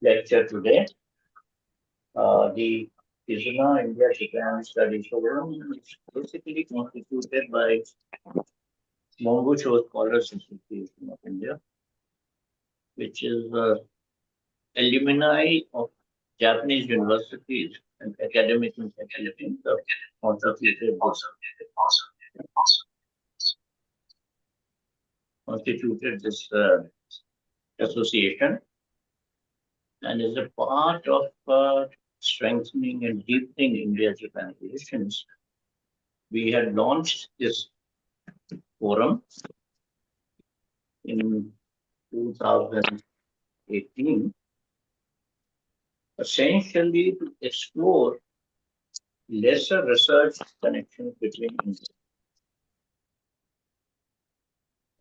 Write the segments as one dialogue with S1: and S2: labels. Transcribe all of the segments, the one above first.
S1: lecture today. The Kizuna India-Japan Studies Forum is basically constituted by Mongo Scholars Association of India, which is alumni of Japanese universities and academic institutions of constituted this association and is a part of strengthening and deepening India-Japan relations. We had launched this forum in 2018, essentially to explore lesser research connections between India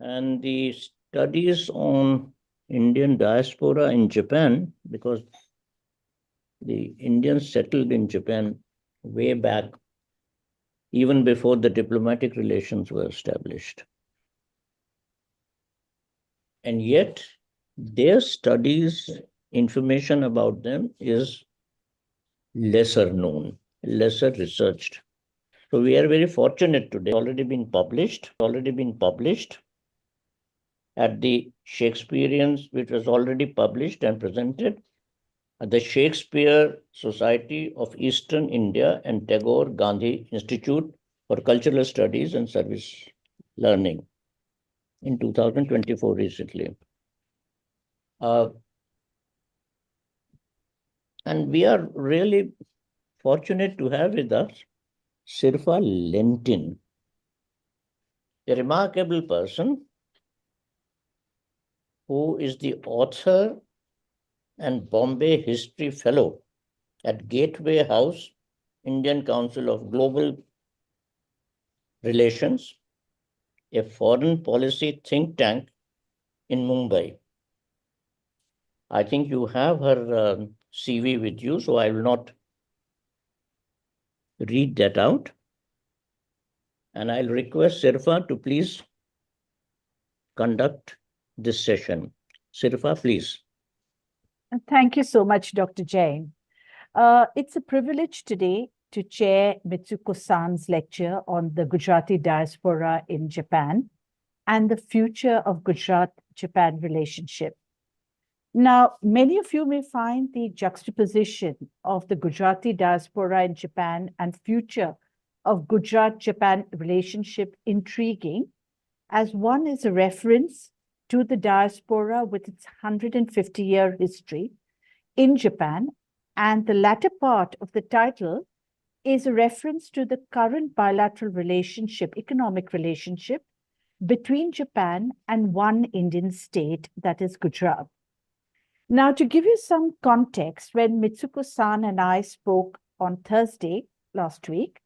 S1: and the studies on Indian diaspora in Japan, because the Indians settled in Japan way back, even before the diplomatic relations were established. And yet, their studies, information about them is lesser known, lesser researched. So we are very fortunate today. Already been published at the Shakespeareans, which was already published and presented at the Shakespeare Society of Eastern India and Tagore Gandhi Institute for Cultural Studies and Service Learning in 2024 recently. And we are really fortunate to have with us Sifra Lentin, a remarkable person who is the author and Bombay History Fellow at Gateway House, Indian Council of Global Relations, a foreign policy think tank in Mumbai. I think you have her CV with you, so I will not read that out. And I'll request Sifra to please conduct this session. Sifra, please.
S2: Thank you so much, Dr. Jain. It's a privilege today to chair Mitsuko-san's lecture on the Gujarati diaspora in Japan and the future of Gujarat-Japan relationship. Now, many of you may find the juxtaposition of the Gujarati diaspora in Japan and future of Gujarat-Japan relationship intriguing, as one is a reference to the diaspora with its 150-year history in Japan, and the latter part of the title is a reference to the current bilateral relationship, economic relationship, between Japan and one Indian state, that is Gujarat. Now, to give you some context, when Mitsuko-san and I spoke on Thursday last week,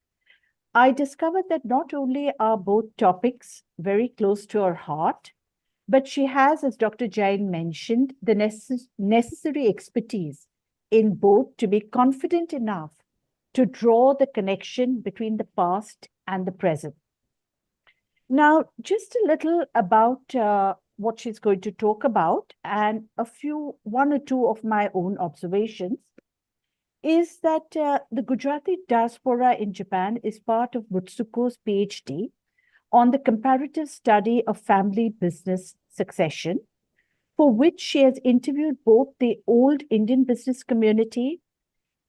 S2: I discovered that not only are both topics very close to her heart, but she has, as Dr. Jain mentioned, the necessary expertise in both to be confident enough to draw the connection between the past and the present. Now, just a little about what she's going to talk about and one or two of my own observations is that the Gujarati diaspora in Japan is part of Mitsuko's PhD on the comparative study of family business succession, for which she has interviewed both the old Indian business community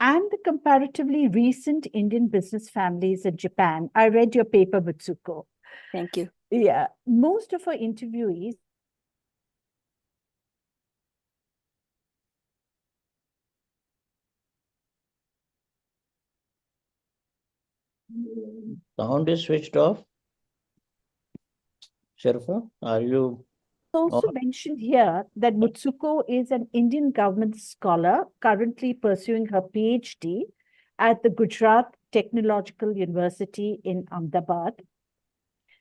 S2: and the comparatively recent Indian business families in Japan. I read your paper, Mitsuko.
S3: Thank you.
S2: Yeah, most of our interviewees
S1: Sound is switched off. Sifra, are you?
S2: also mentioned here that Mitsuko is an Indian government scholar currently pursuing her PhD at the Gujarat Technological University in Ahmedabad.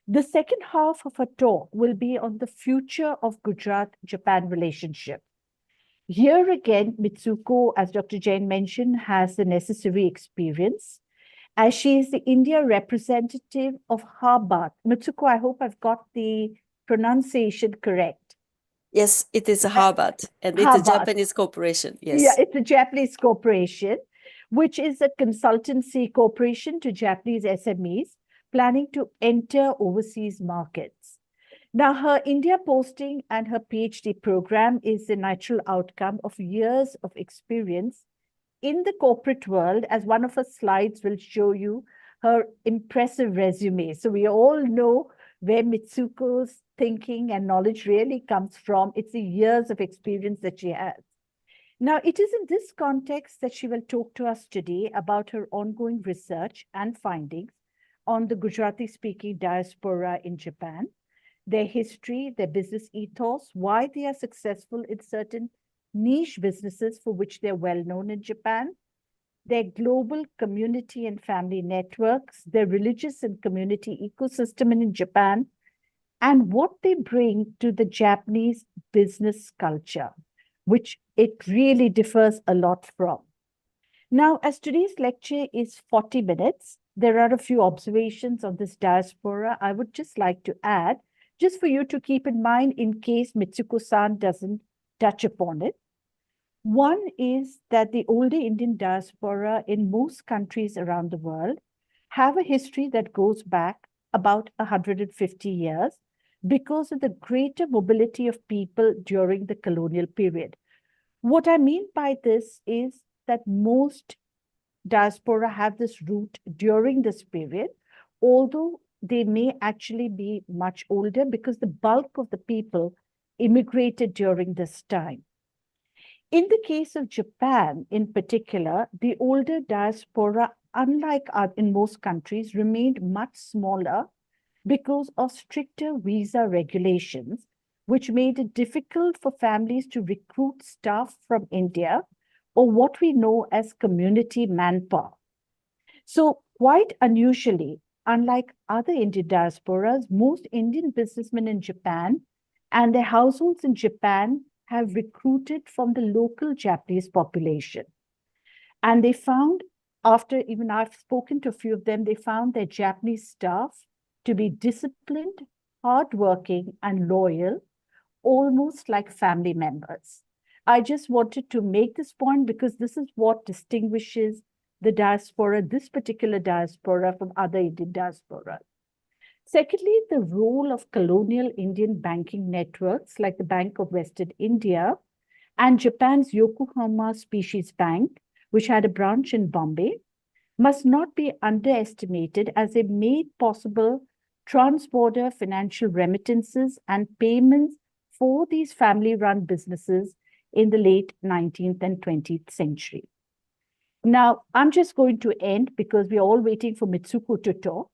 S2: The second half of her talk will be on the future of Gujarat-Japan relationship. Here again, Mitsuko, as Dr. Jain mentioned, has the necessary experience as she is the India representative of Harvard. Mitsuko, I hope I've got the pronunciation correct.
S3: Yes, it is a
S2: Uh,
S3: Harvard, and it's a
S2: Harvard.
S3: Japanese corporation.
S2: Yeah,
S3: Yes.
S2: it's a Japanese corporation, which is a consultancy corporation to Japanese SMEs planning to enter overseas markets. Now, her India posting and her PhD program is the natural outcome of years of experience in the corporate world, as one of her slides will show you her impressive resume. So we all know where Mitsuko's thinking and knowledge really comes from. It's the years of experience that she has. Now, it is in this context that she will talk to us today about her ongoing research and findings on the Gujarati-speaking diaspora in Japan, their history, their business ethos, why they are successful in certain niche businesses for which they're well known in Japan, their global community and family networks, their religious and community ecosystem in Japan, and what they bring to the Japanese business culture, which it really differs a lot from. Now, as today's lecture is 40 minutes, there are a few observations on this diaspora I would just like to add, just for you to keep in mind in case Mitsuko-san doesn't touch upon it. One is that the older Indian diaspora in most countries around the world have a history that goes back about 150 years because of the greater mobility of people during the colonial period. What I mean by this is that most diaspora have this root during this period, although they may actually be much older because the bulk of the people immigrated during this time. In the case of Japan, in particular, the older diaspora, unlike in most countries, remained much smaller because of stricter visa regulations, which made it difficult for families to recruit staff from India, or what we know as community manpower. So, quite unusually, unlike other Indian diasporas, most Indian businessmen in Japan and their households in Japan have recruited from the local Japanese population. And they found, after even I've spoken to a few of them, they found their Japanese staff to be disciplined, hardworking, and loyal, almost like family members. I just wanted to make this point because this is what distinguishes the diaspora, this particular diaspora, from other Indian diasporas. Secondly, the role of colonial Indian banking networks like the Bank of Western India and Japan's Yokohama Species Bank, which had a branch in Bombay, must not be underestimated as they made possible trans-border financial remittances and payments for these family-run businesses in the late 19th and 20th century. Now, I'm just going to end because we're all waiting for Mitsuko to talk.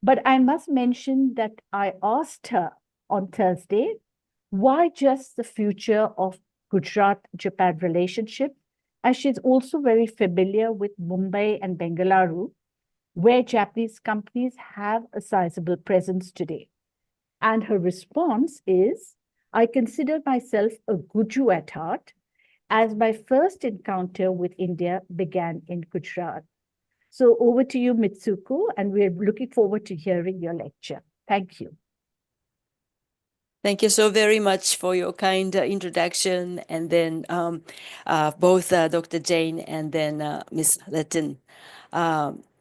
S2: But I must mention that I asked her on Thursday, why just the future of Gujarat-Japan relationship, as she's also very familiar with Mumbai and Bengaluru, where Japanese companies have a sizable presence today. And her response is, I consider myself a Guju at heart, as my first encounter with India began in Gujarat. So over to you, Mitsuko, and we're looking forward to hearing your lecture. Thank you.
S3: Thank you so very much for your kind introduction, and then both Dr. Jain and then Ms. Lentin.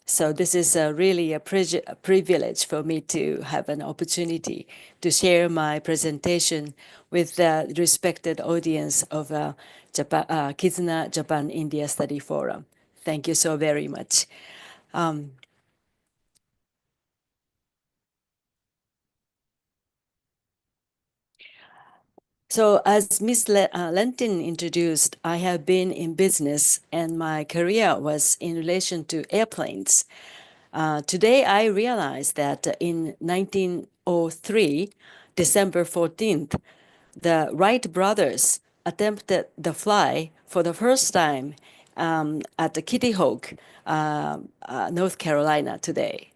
S3: So this is really a privilege for me to have an opportunity to share my presentation with the respected audience of Kizuna Japan India Study Forum. Thank you so very much. So as Ms. Lentin introduced, I have been in business and my career was in relation to airplanes. Today, I realize that in 1903, December 14th, the Wright brothers attempted the fly for the first time at the Kitty Hawk, North Carolina today.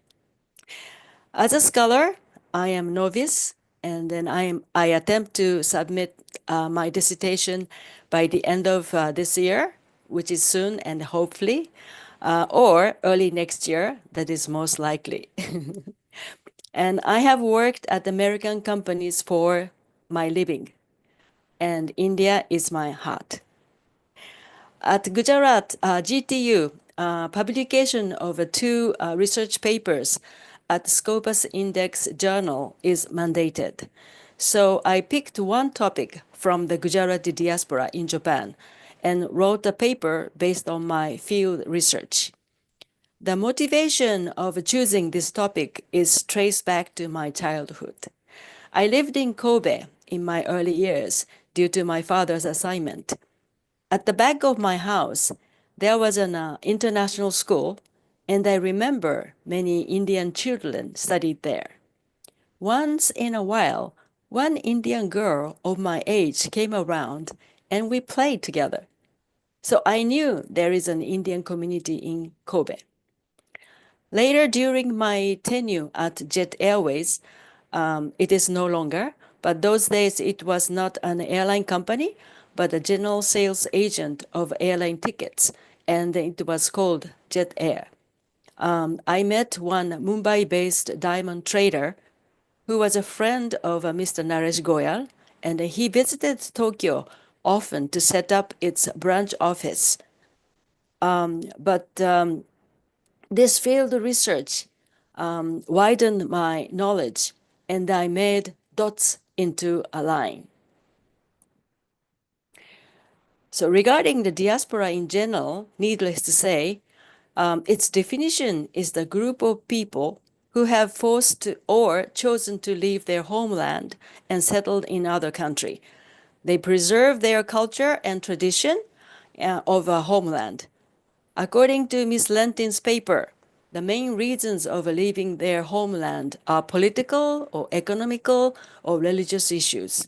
S3: As a scholar, I am novice, and then I attempt to submit my dissertation by the end of this year, which is soon and hopefully, or early next year, that is most likely. And I have worked at American companies for my living. and India is my heart. At Gujarat, GTU, publication of two research papers at Scopus Index Journal is mandated. So I picked one topic from the Gujarati Diaspora in Japan and wrote a paper based on my field research. The motivation of choosing this topic is traced back to my childhood. I lived in Kobe in my early years due to my father's assignment. At the back of my house, there was an international school, and I remember many Indian children studied there. Once in a while, one Indian girl of my age came around, and we played together. So I knew there is an Indian community in Kobe. Later, during my tenure at Jet Airways, it is no longer, but those days it was not an airline company, but a general sales agent of airline tickets, and it was called Jet Air. I met one Mumbai-based diamond trader who was a friend of Mr. Naresh Goyal, and he visited Tokyo often to set up its branch office. This field research widened my knowledge, and I made dots into a line. So regarding the diaspora in general, needless to say, its definition is the group of people who have forced to, or chosen to leave their homeland and settled in other country. They preserve their culture and tradition of a homeland. According to Ms. Lentin's paper, the main reasons of leaving their homeland are political or economical or religious issues.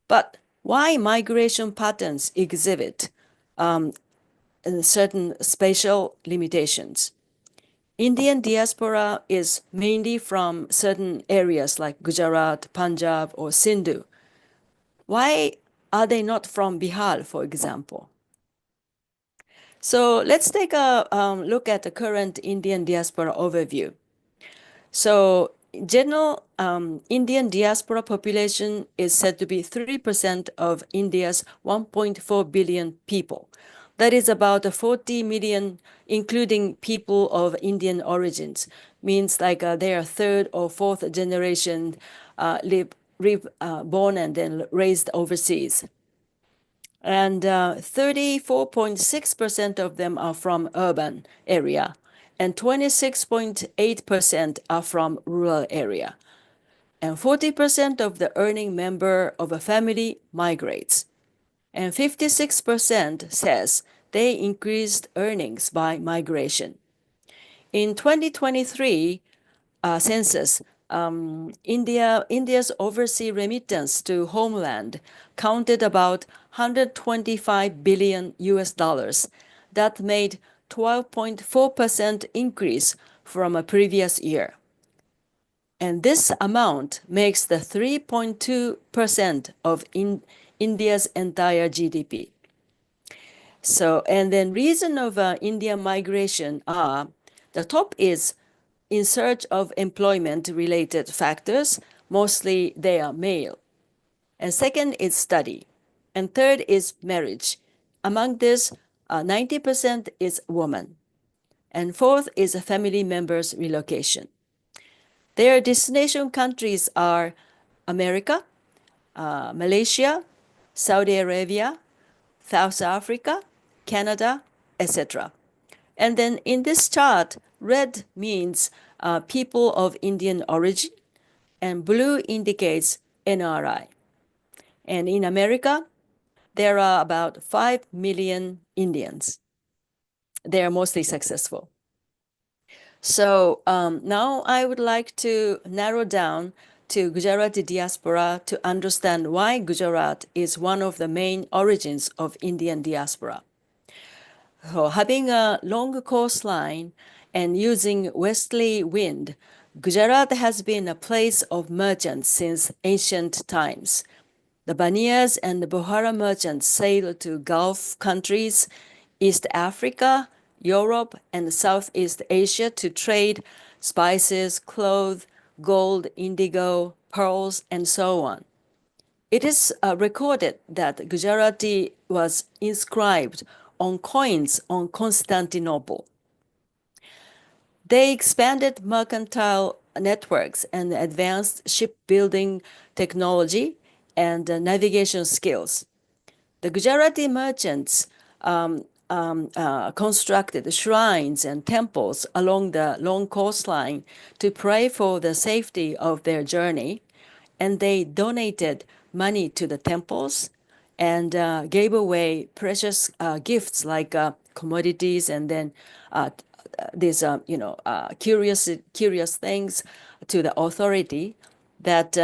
S3: But why migration patterns exhibit certain spatial limitations? Indian diaspora is mainly from certain areas like Gujarat, Punjab, or Sindhu. Why are they not from Bihar, for example? So let's take a look at the current Indian diaspora overview. So general Indian diaspora population is said to be 3% of India's 1.4 billion people. That is about 40 million, including people of Indian origins. Means like they are third or fourth generation born and then raised overseas. And 34.6% of them are from urban area, and 26.8% are from rural area. And 40% of the earning member of a family migrates. And 56% says they increased earnings by migration. In 2023 census, India's overseas remittance to homeland counted about 125 billion US dollars. That made 12.4% increase from a previous year. And this amount makes the 3.2% of India's entire GDP. So, and then reason of Indian migration are, the top is in search of employment-related factors, mostly they are male. And second is study. And third is marriage. Among this, 90% is woman. And fourth is a family members' relocation. Their destination countries are America, Malaysia, Saudi Arabia, South Africa, Canada, etc. And then in this chart, red means people of Indian origin, and blue indicates NRI. And in America, there are about 5 million Indians. They are mostly successful. So now I would like to narrow down to Gujarati diaspora to understand why Gujarat is one of the main origins of Indian diaspora. So having a long coastline and using westerly wind, Gujarat has been a place of merchants since ancient times. The Banias and the Bohara merchants sailed to Gulf countries, East Africa, Europe, and Southeast Asia to trade spices, clothes, gold, indigo, pearls, and so on. It is recorded that Gujarati was inscribed on coins on Constantinople. They expanded mercantile networks and advanced shipbuilding technology and navigation skills. The Gujarati merchants constructed shrines and temples along the long coastline to pray for the safety of their journey, and they donated money to the temples and gave away precious gifts like commodities and then these curious things to the authority. That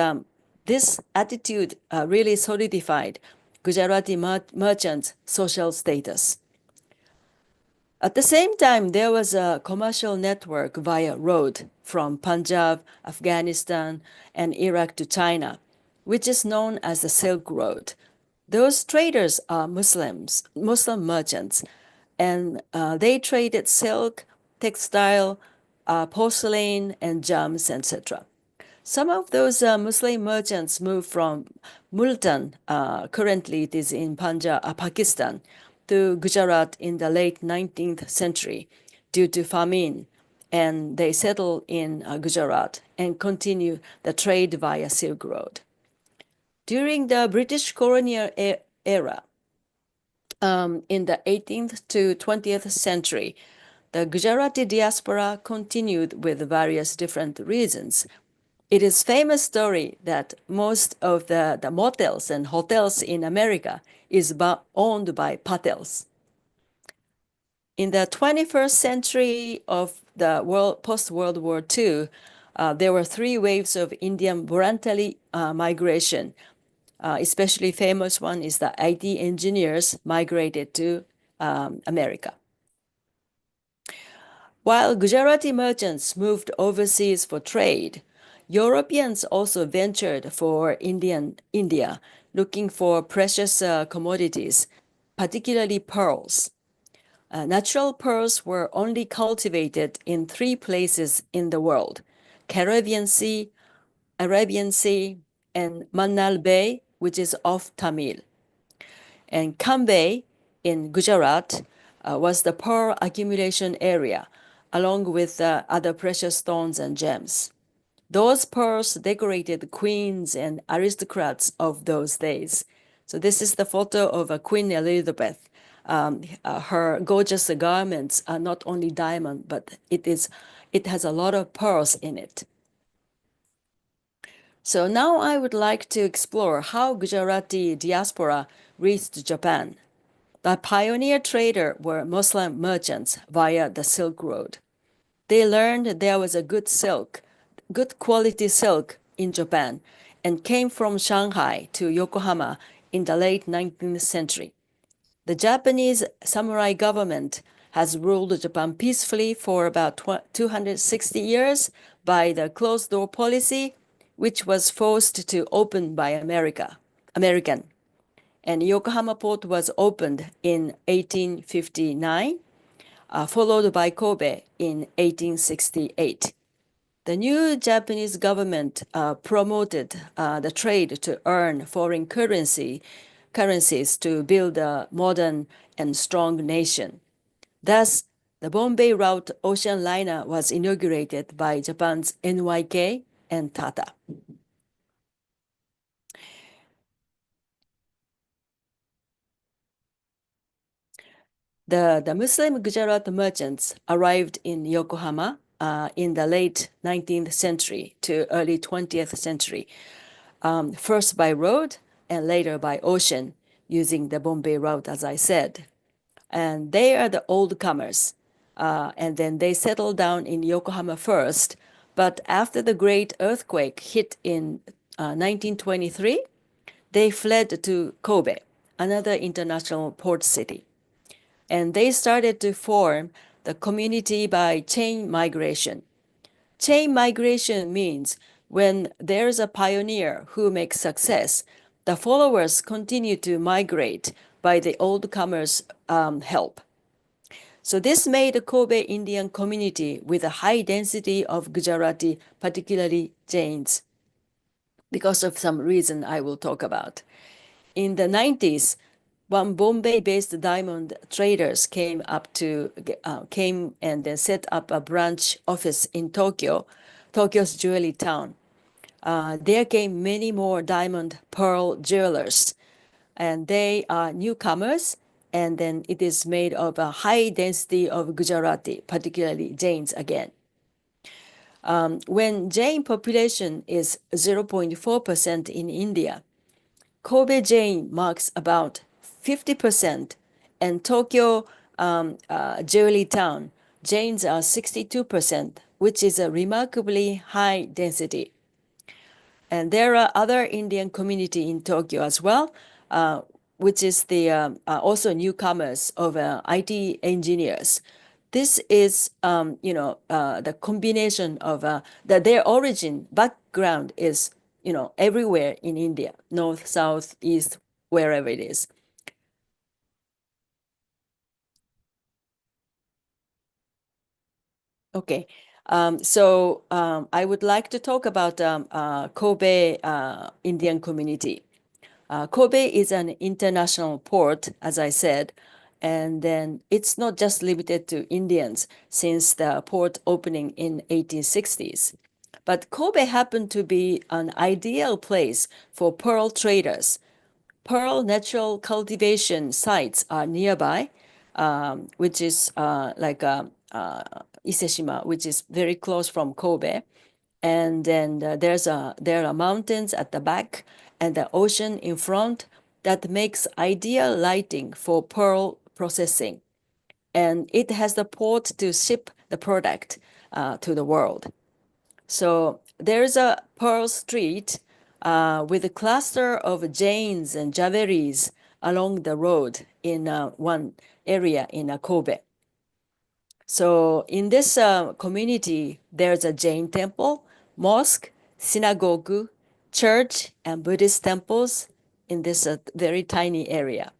S3: this attitude really solidified Gujarati merchants' social status. At the same time, there was a commercial network via road from Punjab, Afghanistan, and Iraq to China, which is known as the Silk Road. Those traders are Muslim merchants, and they traded silk, textile, porcelain, and gems, etc. Some of those Muslim merchants moved from Multan, currently it is in Punjab, Pakistan, to Gujarat in the late 19th century due to famine, and they settled in Gujarat and continue the trade via Silk Road. During the British colonial era, in the 18th to 20th century, the Gujarati diaspora continued with various different reasons. It is a famous story that most of the motels and hotels in America is owned by Patels. In the 21st century of the post-World War II, there were 3 waves of Indian voluntary migration. Especially famous one is the IT engineers migrated to America. While Gujarati merchants moved overseas for trade, Europeans also ventured for India, looking for precious commodities, particularly pearls. Natural pearls were only cultivated in 3 places in the world: Caribbean Sea, Arabian Sea, and Mannal Bay, which is off Tamil. And Cambay in Gujarat was the pearl accumulation area, along with other precious stones and gems. Those pearls decorated queens and aristocrats of those days. So this is the photo of Queen Elizabeth. Her gorgeous garments are not only diamond, but it has a lot of pearls in it. So now I would like to explore how Gujarati diaspora reached Japan. The pioneer traders were Muslim merchants via the Silk Road. They learned there was a good quality silk in Japan, and came from Shanghai to Yokohama in the late 19th century. The Japanese samurai government has ruled Japan peacefully for about 260 years by the closed-door policy, which was forced to open by American. And Yokohama port was opened in 1859, followed by Kobe in 1868. The new Japanese government promoted the trade to earn foreign currencies to build a modern and strong nation. Thus, the Bombay route ocean liner was inaugurated by Japan's NYK and Tata. The Muslim Gujarat merchants arrived in Yokohama in the late 19th century to early 20th century, first by road and later by ocean, using the Bombay route, as I said. And they are the old comers. And then they settled down in Yokohama first. But after the great earthquake hit in 1923, they fled to Kobe, another international port city. And they started to form the community by chain migration. Chain migration means when there's a pioneer who makes success, the followers continue to migrate by the old comers' help. So this made a Kobe Indian community with a high density of Gujarati, particularly Jains. because of some reason I will talk about. In the 90s, one Bombay-based diamond traders came and then set up a branch office in Tokyo, Tokyo's jewelry town. There came many more diamond pearl jewelers, and they are newcomers, and then it is made of a high density of Gujarati, particularly Jains again. When Jain population is 0.4% in India, Kobe Jain marks about 50%, and Tokyo jewelry town, Jains are 62%, which is a remarkably high density. And there are other Indian community in Tokyo as well, which is the also newcomers of IT engineers. This is, the combination of their origin background is, everywhere in India, north, south, east, wherever it is. Okay, so I would like to talk about Kobe Indian community. Kobe is an international port, as I said, and then it's not just limited to Indians since the port opening in 1860s. But Kobe happened to be an ideal place for pearl traders. Pearl natural cultivation sites are nearby, which is like Iseshima, which is very close from Kobe. And then there are mountains at the back and the ocean in front that makes ideal lighting for pearl processing. And it has the port to ship the product to the world. So there's a pearl street with a cluster of Jains and Javeris along the road in one area in Kobe. So in this community, there's a Jain temple, mosque, synagogue, church, and Buddhist temples in this very tiny area.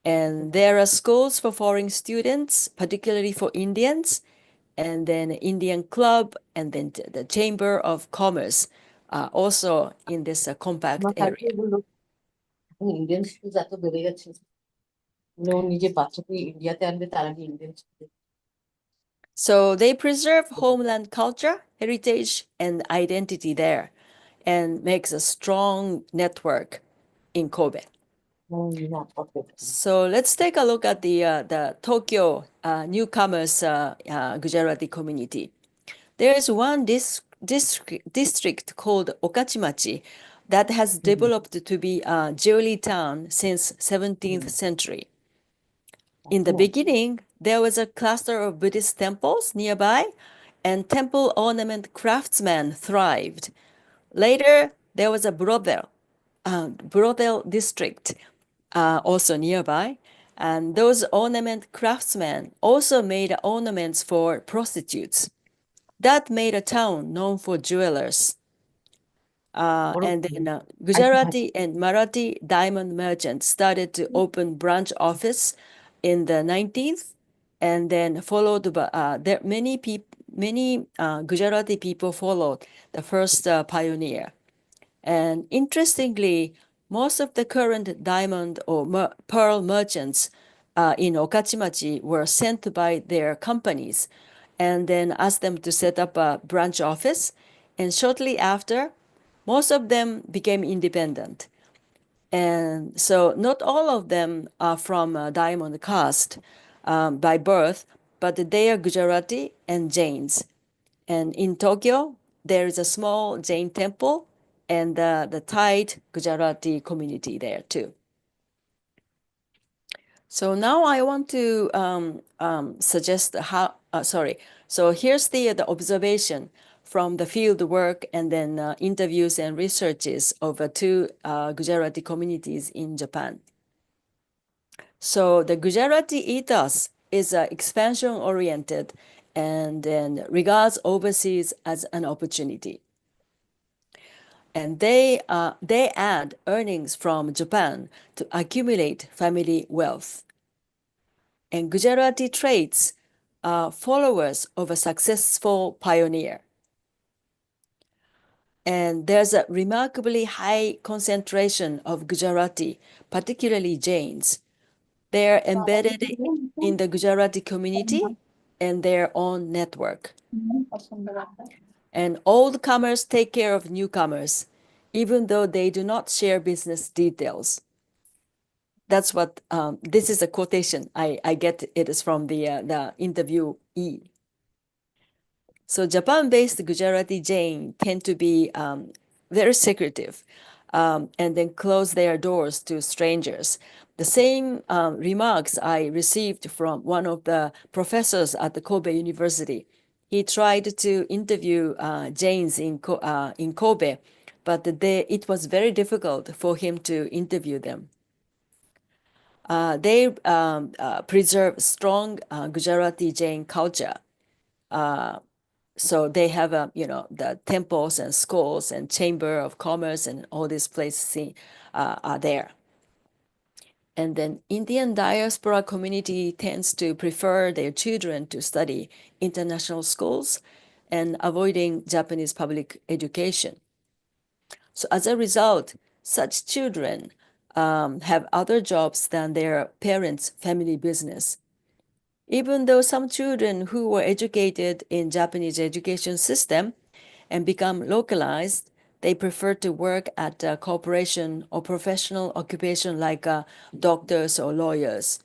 S3: And there are schools for foreign students, particularly for Indians, and then Indian club, and then the Chamber of Commerce, also in this compact area.
S4: Indian school এত বেড়ে যাচ্ছে নিজে বাচ্চাকে ইন্ডিয়াতে আনবে তার আগে Indian স্কুলে
S3: So they preserve homeland culture, heritage, and identity there, and makes a strong network in Kobe. So let's take a look at the Tokyo newcomers Gujarati community. There is one district called Okachimachi that has developed to be a jewelry town since 17th century. In the beginning, there was a cluster of Buddhist temples nearby, and temple ornament craftsmen thrived. Later, there was a brothel district also nearby, and those ornament craftsmen also made ornaments for prostitutes. That made a town known for jewelers. And then Gujarati and Marathi diamond merchants started to open branch office in the 19th, and then followed by there many Gujarati people followed the first pioneer. And interestingly, most of the current diamond or pearl merchants in Okachimachi were sent by their companies and then asked them to set up a branch office. And shortly after, most of them became independent. And so not all of them are from diamond caste by birth, but they are Gujarati and Jains. And in Tokyo, there is a small Jain temple and the tight Gujarati community there too. So now I want to suggest how, so here's the observation from the field work and then interviews and researches of two Gujarati communities in Japan. So the Gujarati ethos is expansion-oriented and then regards overseas as an opportunity. And they add earnings from Japan to accumulate family wealth. And Gujarati traits are followers of a successful pioneer. And there's a remarkably high concentration of Gujarati, particularly Jains. They're embedded in the Gujarati community and their own network. And old comers take care of newcomers, even though they do not share business details. That's what, this is a quotation. I get it is from the interviewee. So Japan-based Gujarati Jain tend to be very secretive and then close their doors to strangers. The same remarks I received from one of the professors at the Kobe University. He tried to interview Jains in Kobe, but it was very difficult for him to interview them. They preserve strong Gujarati Jain culture. So they have, the temples and schools and chamber of commerce and all these places are there. And then Indian diaspora community tends to prefer their children to study international schools and avoiding Japanese public education. So as a result, such children have other jobs than their parents' family business. Even though some children who were educated in Japanese education system and become localized, they prefer to work at a corporation or professional occupation like doctors or lawyers.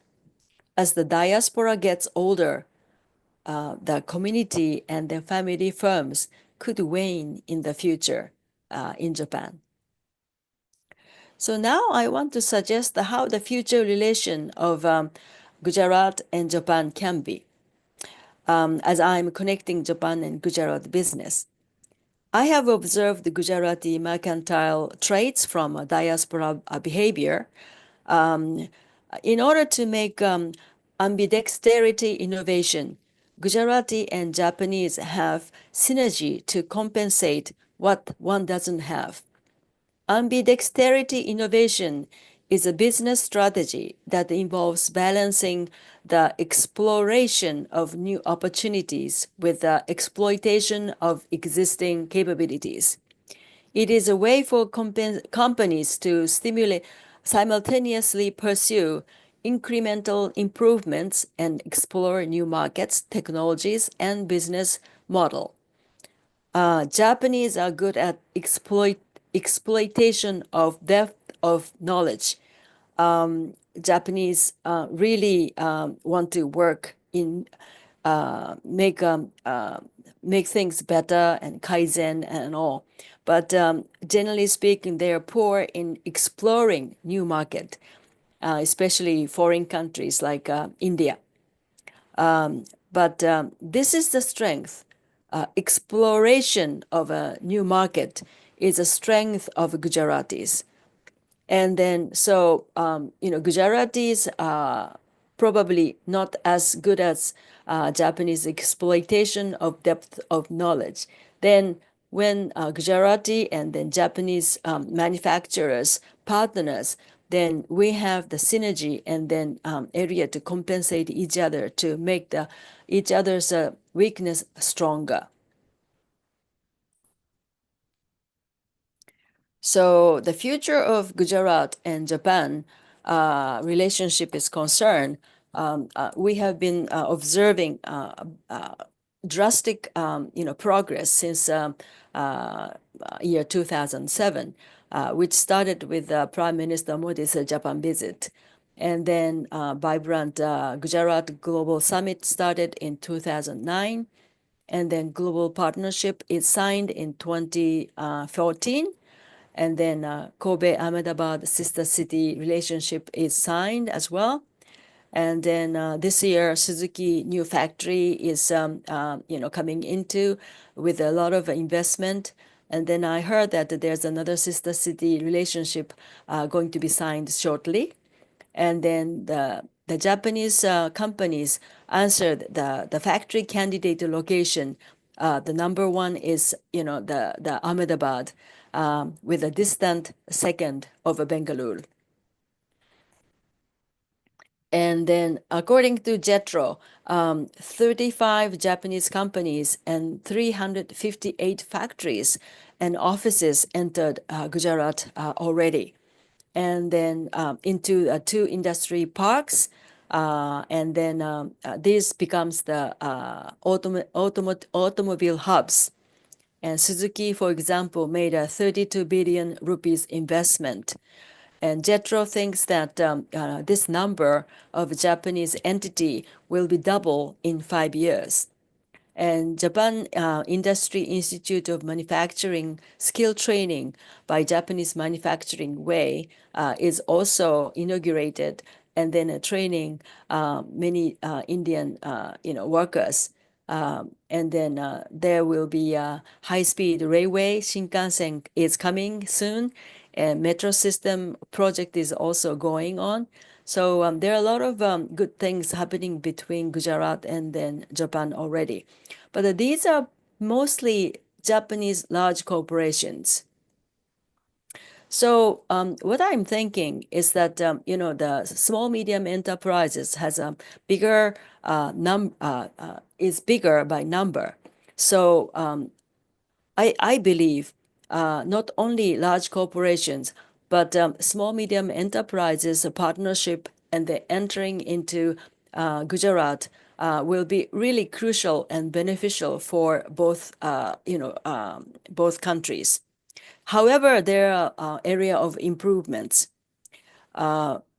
S3: As the diaspora gets older, the community and their family firms could wane in the future in Japan. So now I want to suggest how the future relation of Gujarat and Japan can be, as I'm connecting Japan and Gujarat business. I have observed the Gujarati mercantile traits from diaspora behavior in order to make ambidexterity innovation. Gujarati and Japanese have synergy to compensate what one doesn't have. Ambidexterity innovation is a business strategy that involves balancing the exploration of new opportunities with the exploitation of existing capabilities. It is a way for companies to simultaneously pursue incremental improvements and explore new markets, technologies, and business model. Japanese are good at exploitation of depth of knowledge. Japanese really want to work in make things better and kaizen and all. But generally speaking, they are poor in exploring new market, especially foreign countries like India. But this is the strength. Exploration of a new market is a strength of Gujaratis. And then, so, Gujaratis are probably not as good as Japanese exploitation of depth of knowledge. Then when Gujarati and then Japanese manufacturers, partners, then we have the synergy and then area to compensate each other to make each other's weakness stronger. So the future of Gujarat and Japan relationship is concerned. We have been observing drastic, progress since year 2007, which started with Prime Minister Modi's Japan visit. And then vibrant Gujarat Global Summit started in 2009. And then Global Partnership is signed in 2014. And then Kobe Ahmedabad sister city relationship is signed as well. And then this year, Suzuki new factory is coming into with a lot of investment. And then I heard that there's another sister city relationship going to be signed shortly. And then the Japanese companies answered the factory candidate location. The number one is the Ahmedabad with a distant second of Bengaluru. And then according to JETRO, 35 Japanese companies and 358 factories and offices entered Gujarat already. And then into 2 industry parks. And then this becomes the automobile hubs. And Suzuki, for example, made a 32 billion rupees investment. And JETRO thinks that this number of Japanese entity will be double in 5 years. And Japan Industry Institute of Manufacturing Skill Training by Japanese Manufacturing Way is also inaugurated, and then training many Indian workers. And then there will be a high-speed railway. Shinkansen is coming soon, and metro system project is also going on. So there are a lot of good things happening between Gujarat and then Japan already. But these are mostly Japanese large corporations. So what I'm thinking is that, the small medium enterprises has a bigger is bigger by number. So I believe not only large corporations, but small medium enterprises partnership and the entering into Gujarat will be really crucial and beneficial for both both countries. However, there are area of improvements.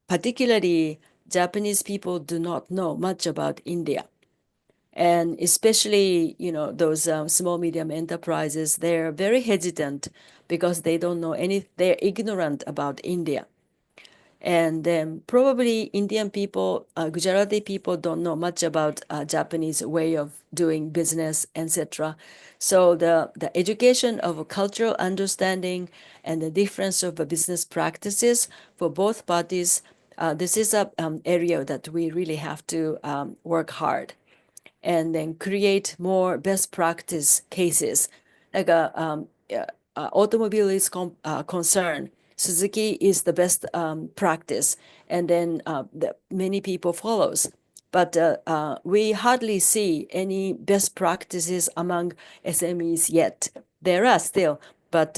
S3: Particularly, Japanese people do not know much about India. And especially, those small, medium enterprises, they're very hesitant because they don't know they're ignorant about India. And then probably Indian people, Gujarati people don't know much about Japanese way of doing business, etc. So the education of cultural understanding and the difference of business practices for both parties, this is an area that we really have to work hard and then create more best practice cases. Like automobile is concerned, Suzuki is the best practice, and then many people follows. But we hardly see any best practices among SMEs yet. There are still, but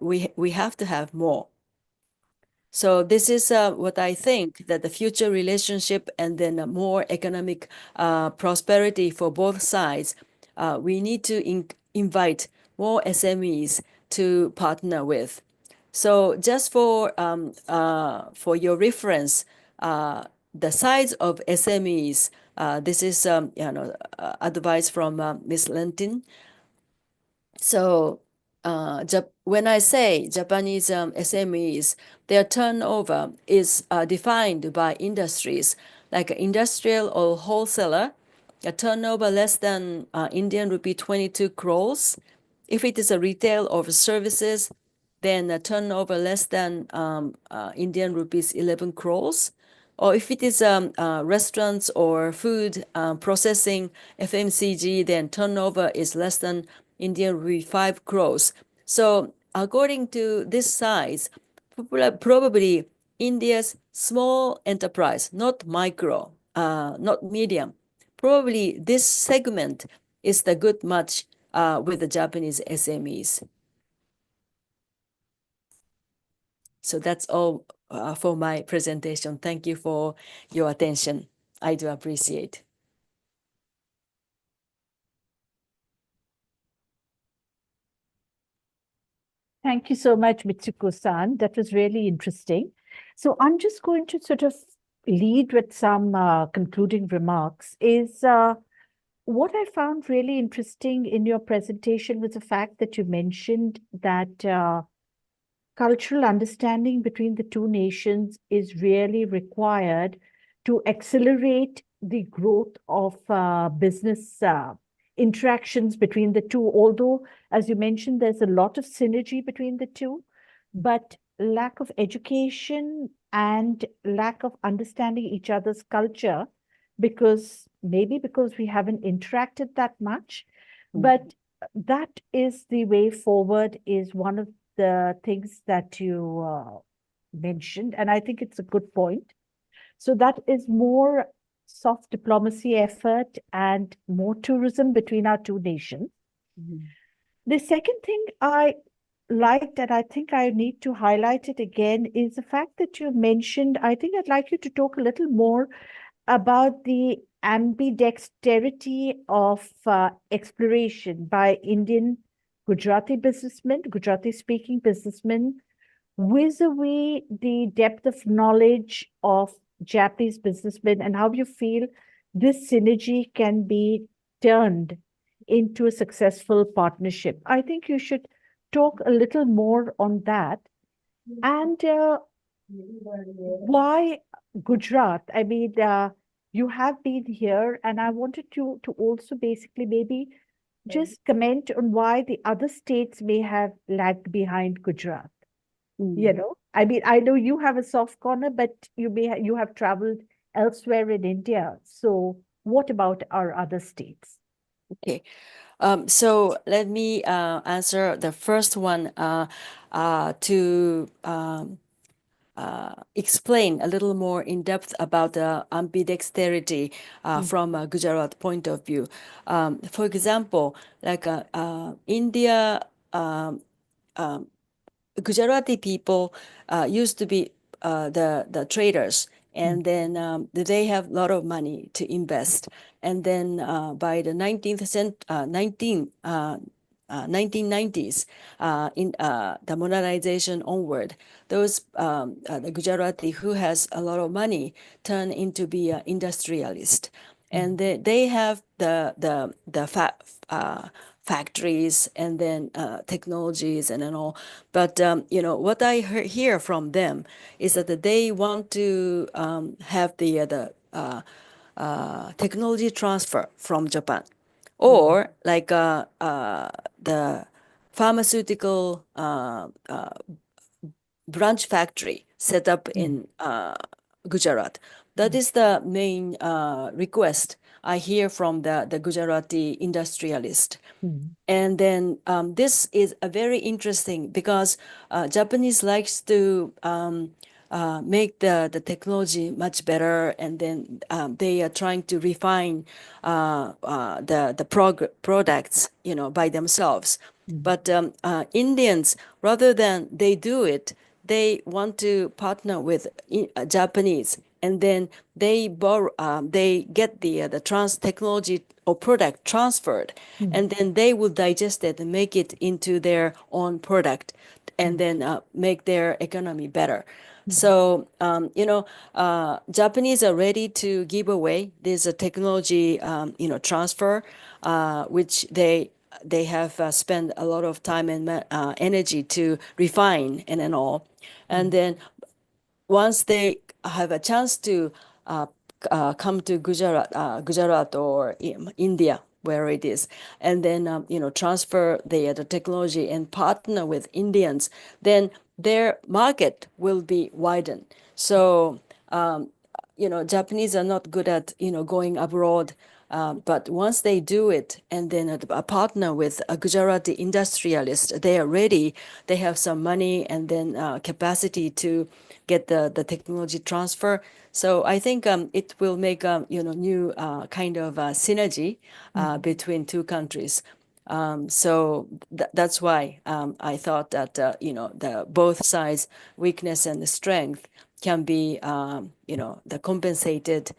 S3: we have to have more. So this is what I think, that the future relationship and then more economic prosperity for both sides, we need to invite more SMEs to partner with. So just for your reference, the size of SMEs, this is advice from Ms. Lentin. So when I say Japanese SMEs, their turnover is defined by industries, like industrial or wholesaler, a turnover less than Indian rupee 22 crores. If it is a retail or services, then a turnover less than Indian rupees 11 crores. Or if it is restaurants or food processing, FMCG, then turnover is less than Indian rupee 5 crores. So according to this size, probably India's small enterprise, not micro, not medium, probably this segment is the good match with the Japanese SMEs. So that's all for my presentation. Thank you for your attention. I do appreciate.
S2: Thank you so much, Mitsuko-san. That was really interesting. So I'm just going to sort of lead with some concluding remarks. Is what I found really interesting in your presentation was the fact that you mentioned that cultural understanding between the two nations is really required to accelerate the growth of business interactions between the two. Although, as you mentioned, there's a lot of synergy between the two, but lack of education and lack of understanding each other's culture, maybe because we haven't interacted that much, but that is the way forward, is one of the things that you mentioned, and I think it's a good point. So that is more soft diplomacy effort and more tourism between our two nations. The second thing I liked, and I think I need to highlight it again, is the fact that you mentioned, I think I'd like you to talk a little more about the ambidexterity of exploration by Indian Gujarati businessmen, Gujarati speaking businessmen, vis-a-vis the depth of knowledge of Japanese businessmen, and how you feel this synergy can be turned into a successful partnership. I think you should talk a little more on that. And why Gujarat? I mean, you have been here, and I wanted you to also basically maybe just comment on why the other states may have lagged behind Gujarat. You know, I mean, I know you have a soft corner, but you have traveled elsewhere in India. So what about our other states?
S3: Okay. So let me answer the first one to explain a little more in depth about the ambidexterity from a Gujarat point of view. For example, like India, Gujarati people used to be the traders, and then they have a lot of money to invest. And then by the 1990s, in the modernization onward, those the Gujarati who has a lot of money turn into be an industrialist, and they have the factories and then technologies and all. But you know what I hear from them is that they want to have the technology transfer from Japan, or like the pharmaceutical branch factory set up in Gujarat. That is the main request I hear from the Gujarati industrialist. And then this is a very interesting because Japanese likes to make the technology much better, and then they are trying to refine the products, you know, by themselves. But Indians, rather than they do it, they want to partner with Japanese, and then they borrow, they get the technology or product transferred, and then they will digest it and make it into their own product, and then make their economy better. So you know, Japanese are ready to give away this technology, you know, transfer, which they have spent a lot of time and energy to refine and all. And then once they have a chance to come to Gujarat or India, where it is, and then you know, transfer the technology and partner with Indians, then their market will be widened. So you know, Japanese are not good at, you know, going abroad. But once they do it, and then a partner with a Gujarati industrialist, they are ready. They have some money and then capacity to get the technology transfer. So I think it will make you know, new kind of synergy between two countries. So that's why I thought that you know, the both sides' weakness and the strength can be you know, the compensated,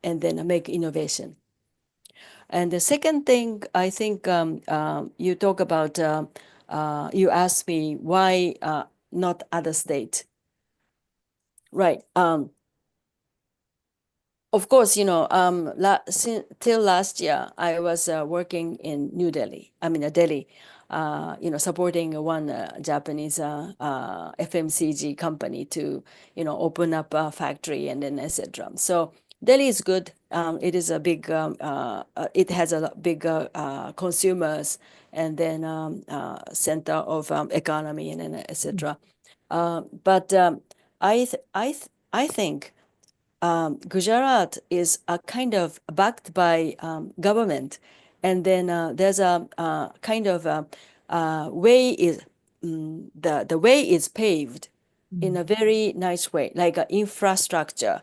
S3: and then make innovation. And the second thing, I think you talk about, you asked me why not other state, right? Of course, you know, till last year, I was working in New Delhi. I mean, Delhi, you know, supporting one Japanese FMCG company to, you know, open up a factory and then etc. So Delhi is good. It is a big, it has a big consumers, and then center of economy and then etc. But I think Gujarat is a kind of backed by government, and then there's a kind of way is the way is paved in a very nice way, like infrastructure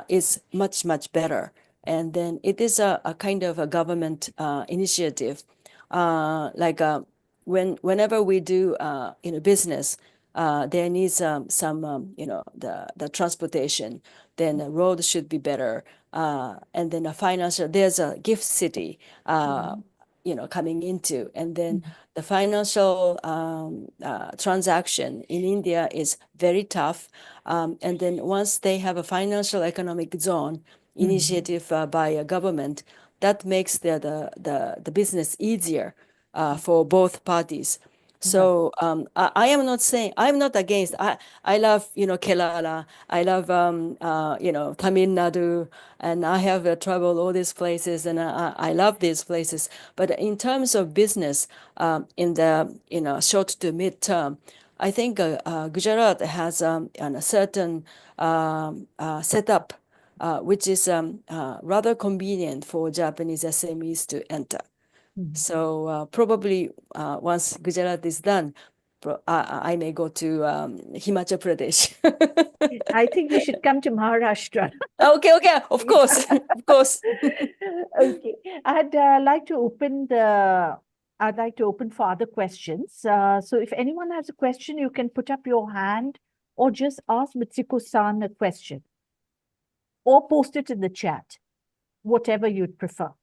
S3: is much, much better. And then it is a kind of a government initiative. Whenever we do business, there needs some the transportation, then the road should be better, and then a financial, there's a gift city coming into, and then the financial transaction in India is very tough, and then once they have a financial economic zone initiative by a government, that makes the business easier for both parties. So I am not saying, I'm not against. I love Kerala. I love Tamil Nadu, and I have traveled all these places, and I love these places. But in terms of business, in the short to mid term, I think Gujarat has a certain setup which is rather convenient for Japanese SMEs to enter. So probably once Gujarat is done, I may go to Himachal Pradesh.
S2: I think you should come to Maharashtra.
S3: Okay, of course, of course.
S2: Okay, I'd like to open for other questions. So if anyone has a question, you can put up your hand or just ask Mitsuko-san a question or post it in the chat, whatever you'd prefer.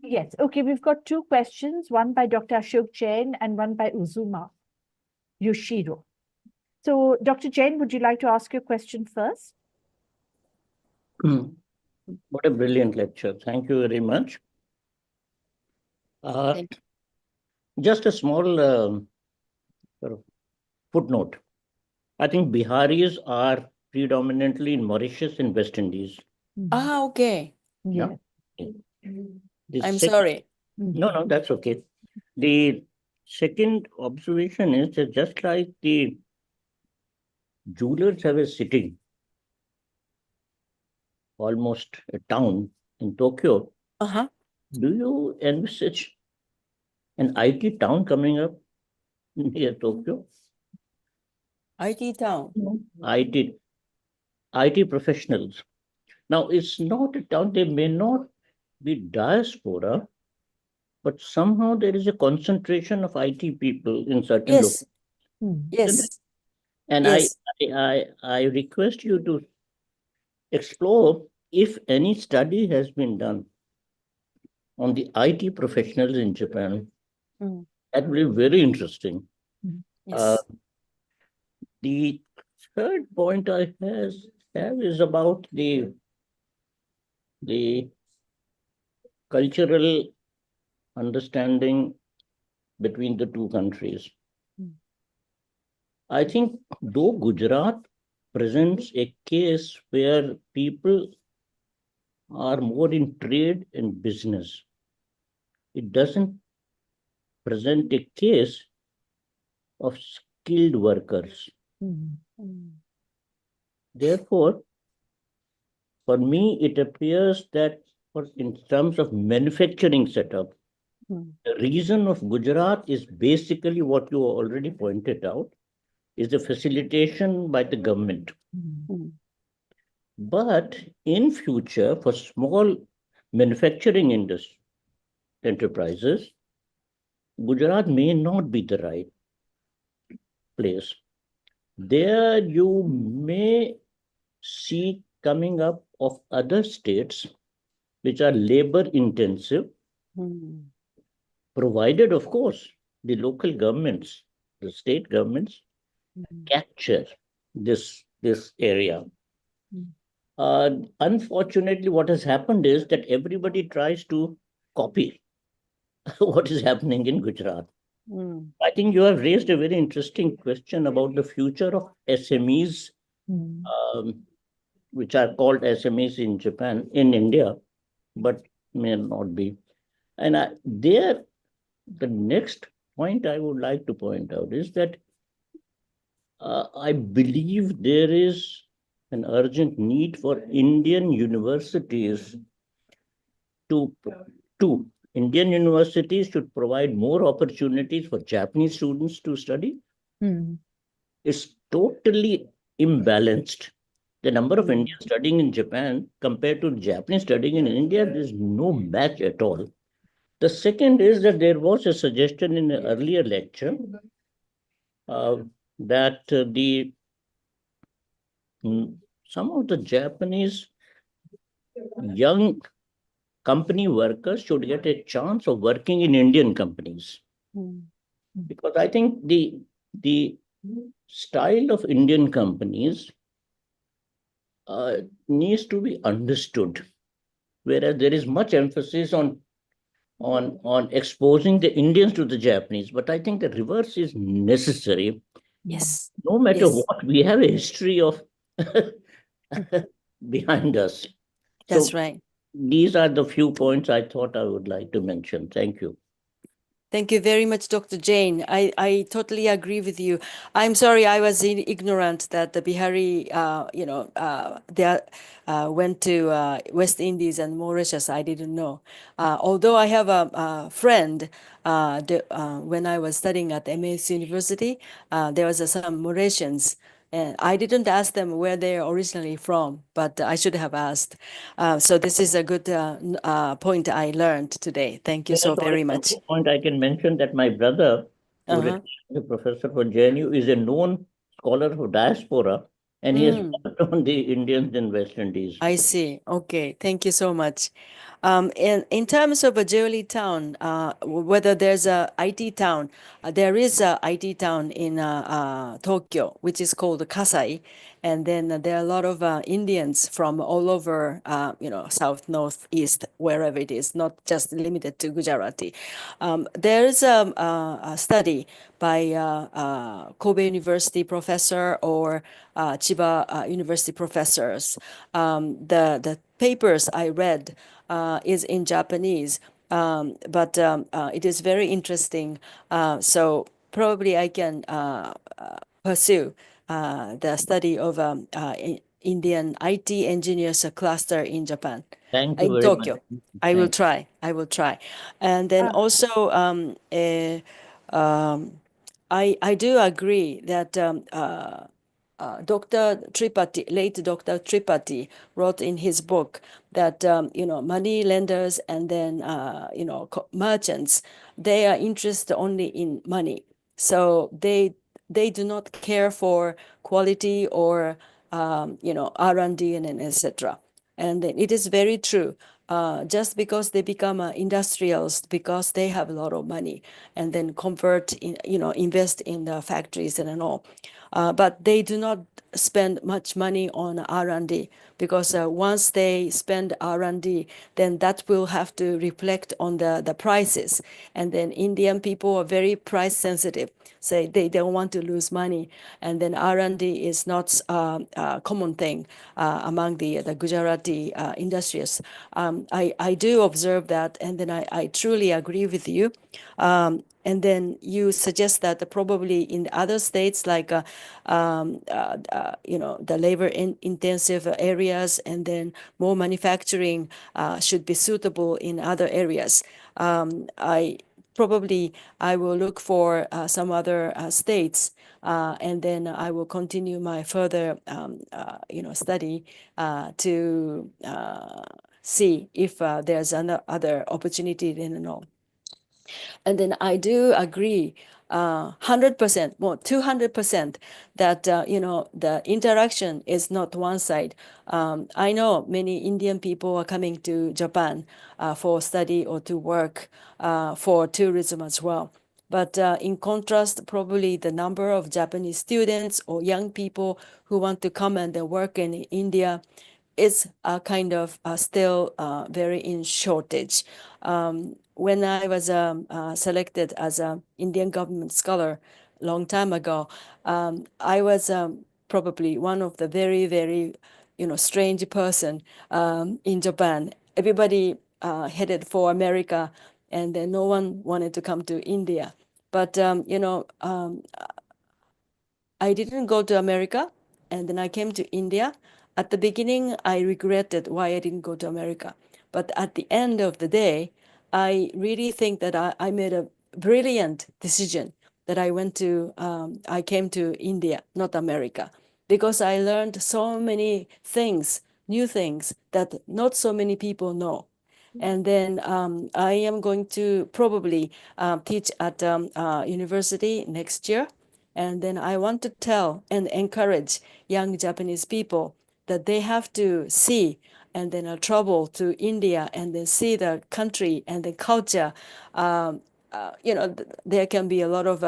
S2: Yes, okay, we've got two questions, one by Dr. Ashok Jain and one by Uzuma Yoshiro. So, Dr. Jain, would you like to ask your question first?
S1: What a brilliant lecture. Thank you very much. Just a small sort of footnote. I think Biharis are predominantly in Mauritius and West Indies.
S3: Okay.
S2: Yeah.
S3: I'm sorry.
S1: No, that's okay. The second observation is that just like the jewelers have a city, almost a town in Tokyo, do you envisage an IT town coming up near Tokyo?
S3: IT town.
S1: IT professionals. Now, it's not a town, they may not be diaspora, but somehow there is a concentration of IT people in certain
S3: Yes.
S1: locations.
S3: Yes.
S1: And
S3: yes.
S1: I request you to explore if any study has been done on the IT professionals in Japan. That will be very interesting.
S3: Yes.
S1: The third point I have is about the cultural understanding between the two countries. I think though Gujarat presents a case where people are more in trade and business, it doesn't present a case of skilled workers. Therefore, for me, it appears that in terms of manufacturing setup, the reason of Gujarat is basically what you already pointed out, is the facilitation by the government. But in future, for small manufacturing enterprises, Gujarat may not be the right place. There you may see coming up of other states which are labor intensive, provided, of course, the local governments, the state governments capture this area. Unfortunately, what has happened is that everybody tries to copy what is happening in Gujarat. I think you have raised a very interesting question about the future of SMEs, which are called SMEs in Japan, in India, but may not be. And the next point I would like to point out is that I believe there is an urgent need for Indian universities to Indian universities should provide more opportunities for Japanese students to study. Is totally imbalanced. The number of Indians studying in Japan compared to Japanese studying in India, there's no match at all. The second is that there was a suggestion in an earlier lecture that some of the Japanese young company workers should get a chance of working in Indian companies. Because I think the style of Indian companies needs to be understood, whereas there is much emphasis on exposing the Indians to the Japanese. But I think the reverse is necessary.
S3: Yes.
S1: No matter
S3: Yes.
S1: what, we have a history of behind us.
S3: That's
S1: So
S3: right.
S1: these are the few points I thought I would like to mention. Thank you.
S3: Thank you very much, Dr. Jain. I totally agree with you. I'm sorry I was ignorant that the Bihari, they went to West Indies and Mauritius. I didn't know. Although I have a friend, when I was studying at MAS University, there was some Mauritians. And I didn't ask them where they're originally from, but I should have asked. So this is a good point I learned today. Thank you so very much.
S1: Point I can mention that my brother, who is a professor for JNU, is a known scholar for diaspora, and he has worked on the Indians in West Indies.
S3: I see. Okay. Thank you so much. In terms of a jewelry town, whether there's a IT town, there is a IT town in Tokyo, which is called Kasai. And then there are a lot of Indians from all over, south, north, east, wherever it is, not just limited to Gujarati. There is a study by Kobe University professor or Chiba University professors. The papers I read is in Japanese, but it is very interesting. So probably I can pursue the study of Indian IT engineers cluster in Japan.
S1: Thank you
S3: In
S1: very
S3: Tokyo.
S1: much.
S3: I will try. I will try. And then also, I do agree that Dr. Tripathi, late Dr. Tripathi, wrote in his book that money lenders and then merchants, they are interested only in money, so they do not care for quality or R&D and etc. And then it is very true. Just because they become industrials because they have a lot of money and then convert in, invest in the factories and all. But they do not spend much money on R&D because once they spend R&D, then that will have to reflect on the prices. And then Indian people are very price sensitive. Say they don't want to lose money. And then R&D is not a common thing among the Gujarati industries. I do observe that, and then I truly agree with you. And then you suggest that probably in other states like the labor intensive areas and then more manufacturing should be suitable in other areas. I will look for some other states, and then I will continue my further study to see if there's another opportunity in all. And then I do agree 100%, more 200% that, the interaction is not one side. I know many Indian people are coming to Japan for study or to work for tourism as well. But in contrast, probably the number of Japanese students or young people who want to come and work in India is kind of still very in shortage. When I was selected as an Indian government scholar a long time ago, I was probably one of the very, very, strange person in Japan. Everybody headed for America, and then no one wanted to come to India. But I didn't go to America, and then I came to India. At the beginning, I regretted why I didn't go to America. But at the end of the day, I really think that I made a brilliant decision that I came to India, not America, because I learned so many things, new things that not so many people know. And then I am going to probably teach at university next year. And then I want to tell and encourage young Japanese people that they have to see and then travel to India and then see the country and the culture. There can be a lot of,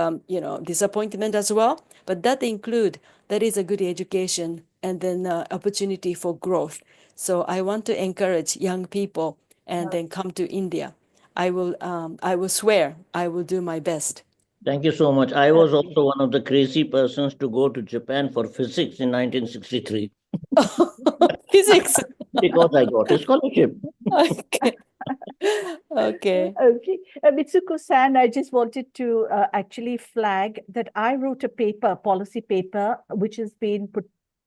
S3: disappointment as well, but that is a good education and then opportunity for growth. So I want to encourage young people and then come to India. I will swear I will do my best.
S1: Thank you so much. I was also one of the crazy persons to go to Japan for physics in 1963
S3: Physics.
S1: because I got a scholarship.
S3: Okay. Okay.
S2: Okay. Mitsuko-san, I just wanted to actually flag that I wrote a paper, policy paper, which has been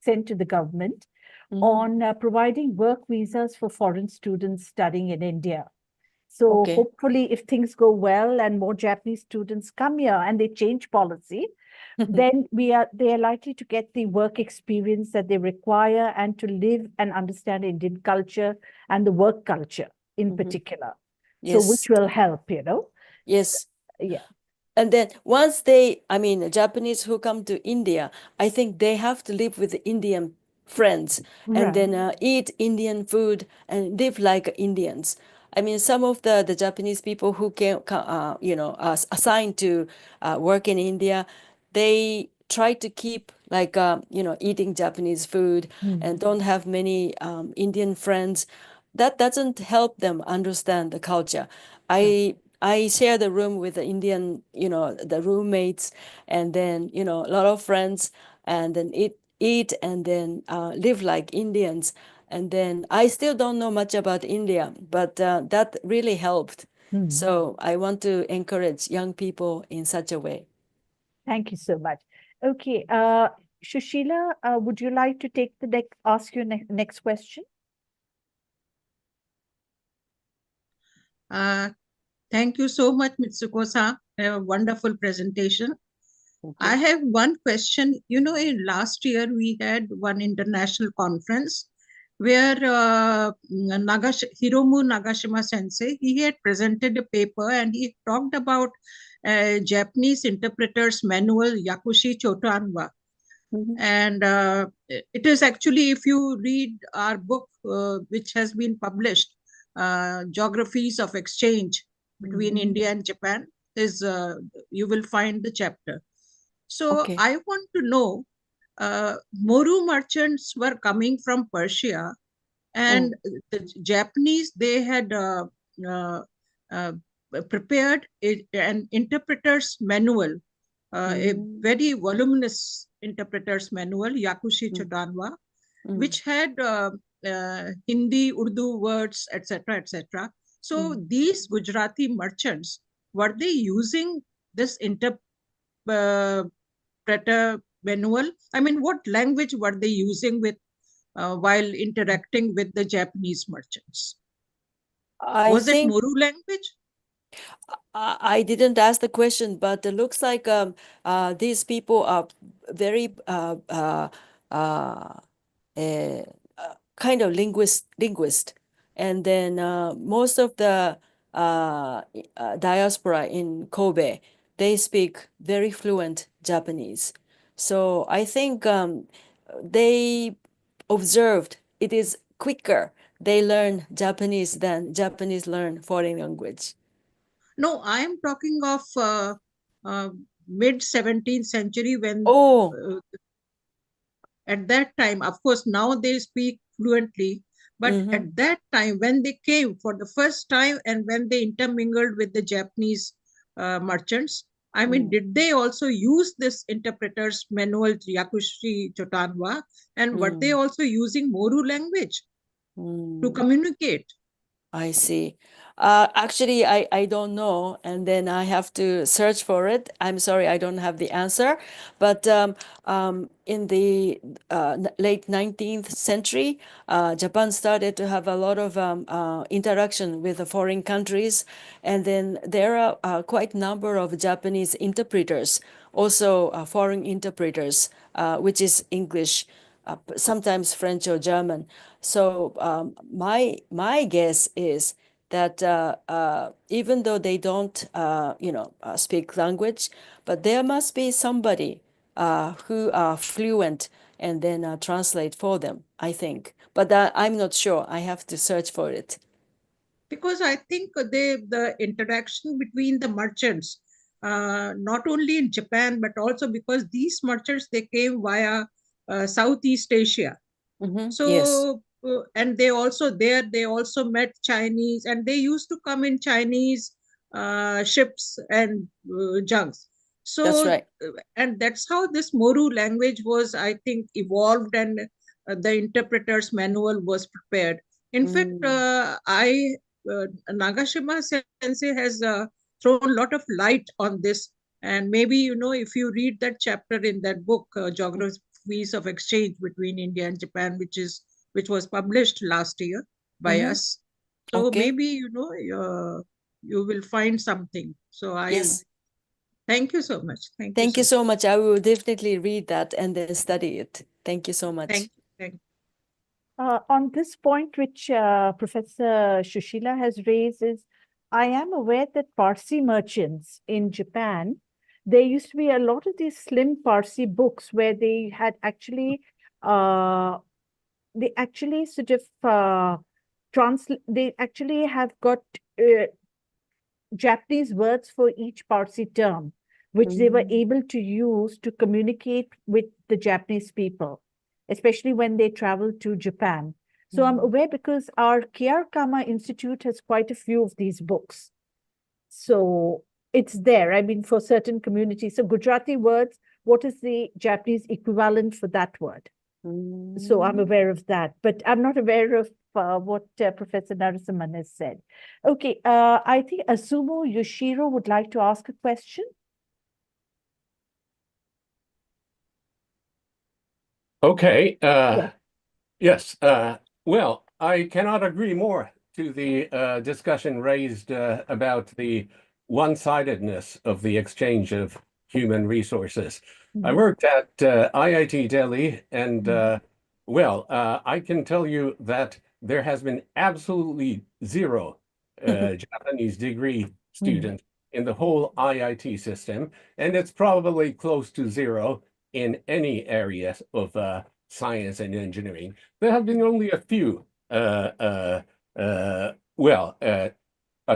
S2: sent to the government on providing work visas for foreign students studying in India. So
S3: Okay.
S2: hopefully, if things go well and more Japanese students come here and they change policy, then they are likely to get the work experience that they require and to live and understand Indian culture and the work culture in particular. So which
S3: Yes.
S2: will help,
S3: Yes.
S2: Yeah.
S3: And then Japanese who come to India, I think they have to live with Indian friends and then eat Indian food and live like Indians. I mean, some of the Japanese people who are assigned to work in India, they try to keep like, eating Japanese food and don't have many Indian friends. That doesn't help them understand the culture. I share the room with the Indian, the roommates, and then, a lot of friends, and then eat and then live like Indians. And then I still don't know much about India, but that really helped. So I want to encourage young people in such a way.
S2: Thank you so much. Okay. Shushila, would you like to ask your next question?
S5: Thank you so much, Mitsuko-san. A wonderful presentation. I have one question. In last year, we had one international conference where Hiromu Nagashima Sensei, he had presented a paper and he talked about Japanese interpreter's manual, Yakushi Chotanwa. And it is actually, if you read our book, which has been published, Geographies of Exchange between India and Japan, you will find the chapter. So
S3: Okay.
S5: I want to know, Moru merchants were coming from Persia, and the Japanese, they had prepared an interpreter's manual, a very voluminous interpreter's manual, Yakushi Chotanwa, which had Hindi, Urdu words, etc., etc. So these Gujarati merchants, were they using this interpreter manual? I mean, what language were they using with while interacting with the Japanese merchants? Was it Moru language?
S3: I didn't ask the question, but it looks like these people are very kind of linguist. And then most of the diaspora in Kobe, they speak very fluent Japanese. So I think they observed it is quicker. They learn Japanese than Japanese learn foreign language.
S5: No, I am talking of mid 17th century when at that time, of course, now they speak fluently, but at that time when they came for the first time and when they intermingled with the Japanese merchants, I mean, did they also use this interpreter's manual, Yakushi Chotanwa, and were they also using Moru language to communicate?
S3: I see. Actually, I don't know, and then I have to search for it. I'm sorry, I don't have the answer. But in the late 19th century, Japan started to have a lot of interaction with the foreign countries, and then there are quite a number of Japanese interpreters, also foreign interpreters, which is English, sometimes French or German. So my guess is that even though they don't, speak language, but there must be somebody who are fluent and then translate for them, I think. But I'm not sure. I have to search for it.
S5: Because I think the interaction between the merchants, not only in Japan, but also because these merchants, they came via Southeast Asia.
S3: Yes.
S5: So, and they also met Chinese, and they used to come in Chinese ships and junks. So,
S3: That's right.
S5: And that's how this Moru language was, I think, evolved, and the interpreter's manual was prepared. In fact, Nagashima Sensei has thrown a lot of light on this. And maybe, if you read that chapter in that book, Geographies of Exchange between India and Japan, which was published last year by us. So
S3: Okay.
S5: maybe, you will find something. So
S3: Yes.
S5: Thank you so much.
S3: Thank you so much. I will definitely read that and then study it. Thank you so much.
S5: Thank you.
S2: On this point, which Professor Shushila has raised, is I am aware that Parsi merchants in Japan, there used to be a lot of these slim Parsi books where they had actually, they actually sort of they actually have got Japanese words for each Parsi term, which they were able to use to communicate with the Japanese people, especially when they traveled to Japan. So I'm aware because our Kyarkama Institute has quite a few of these books. So it's there, I mean, for certain communities. So Gujarati words, what is the Japanese equivalent for that word? So I'm aware of that, but I'm not aware of what Professor Narasimhan has said. Okay, I think Asumo Yoshiro would like to ask a question.
S6: Okay. Yes. Well, I cannot agree more to the discussion raised about the one-sidedness of the exchange of human resources. I worked at IIT Delhi, and I can tell you that there has been absolutely zero Japanese degree student in the whole IIT system, and it's probably close to zero in any area of science and engineering. There have been only a few, a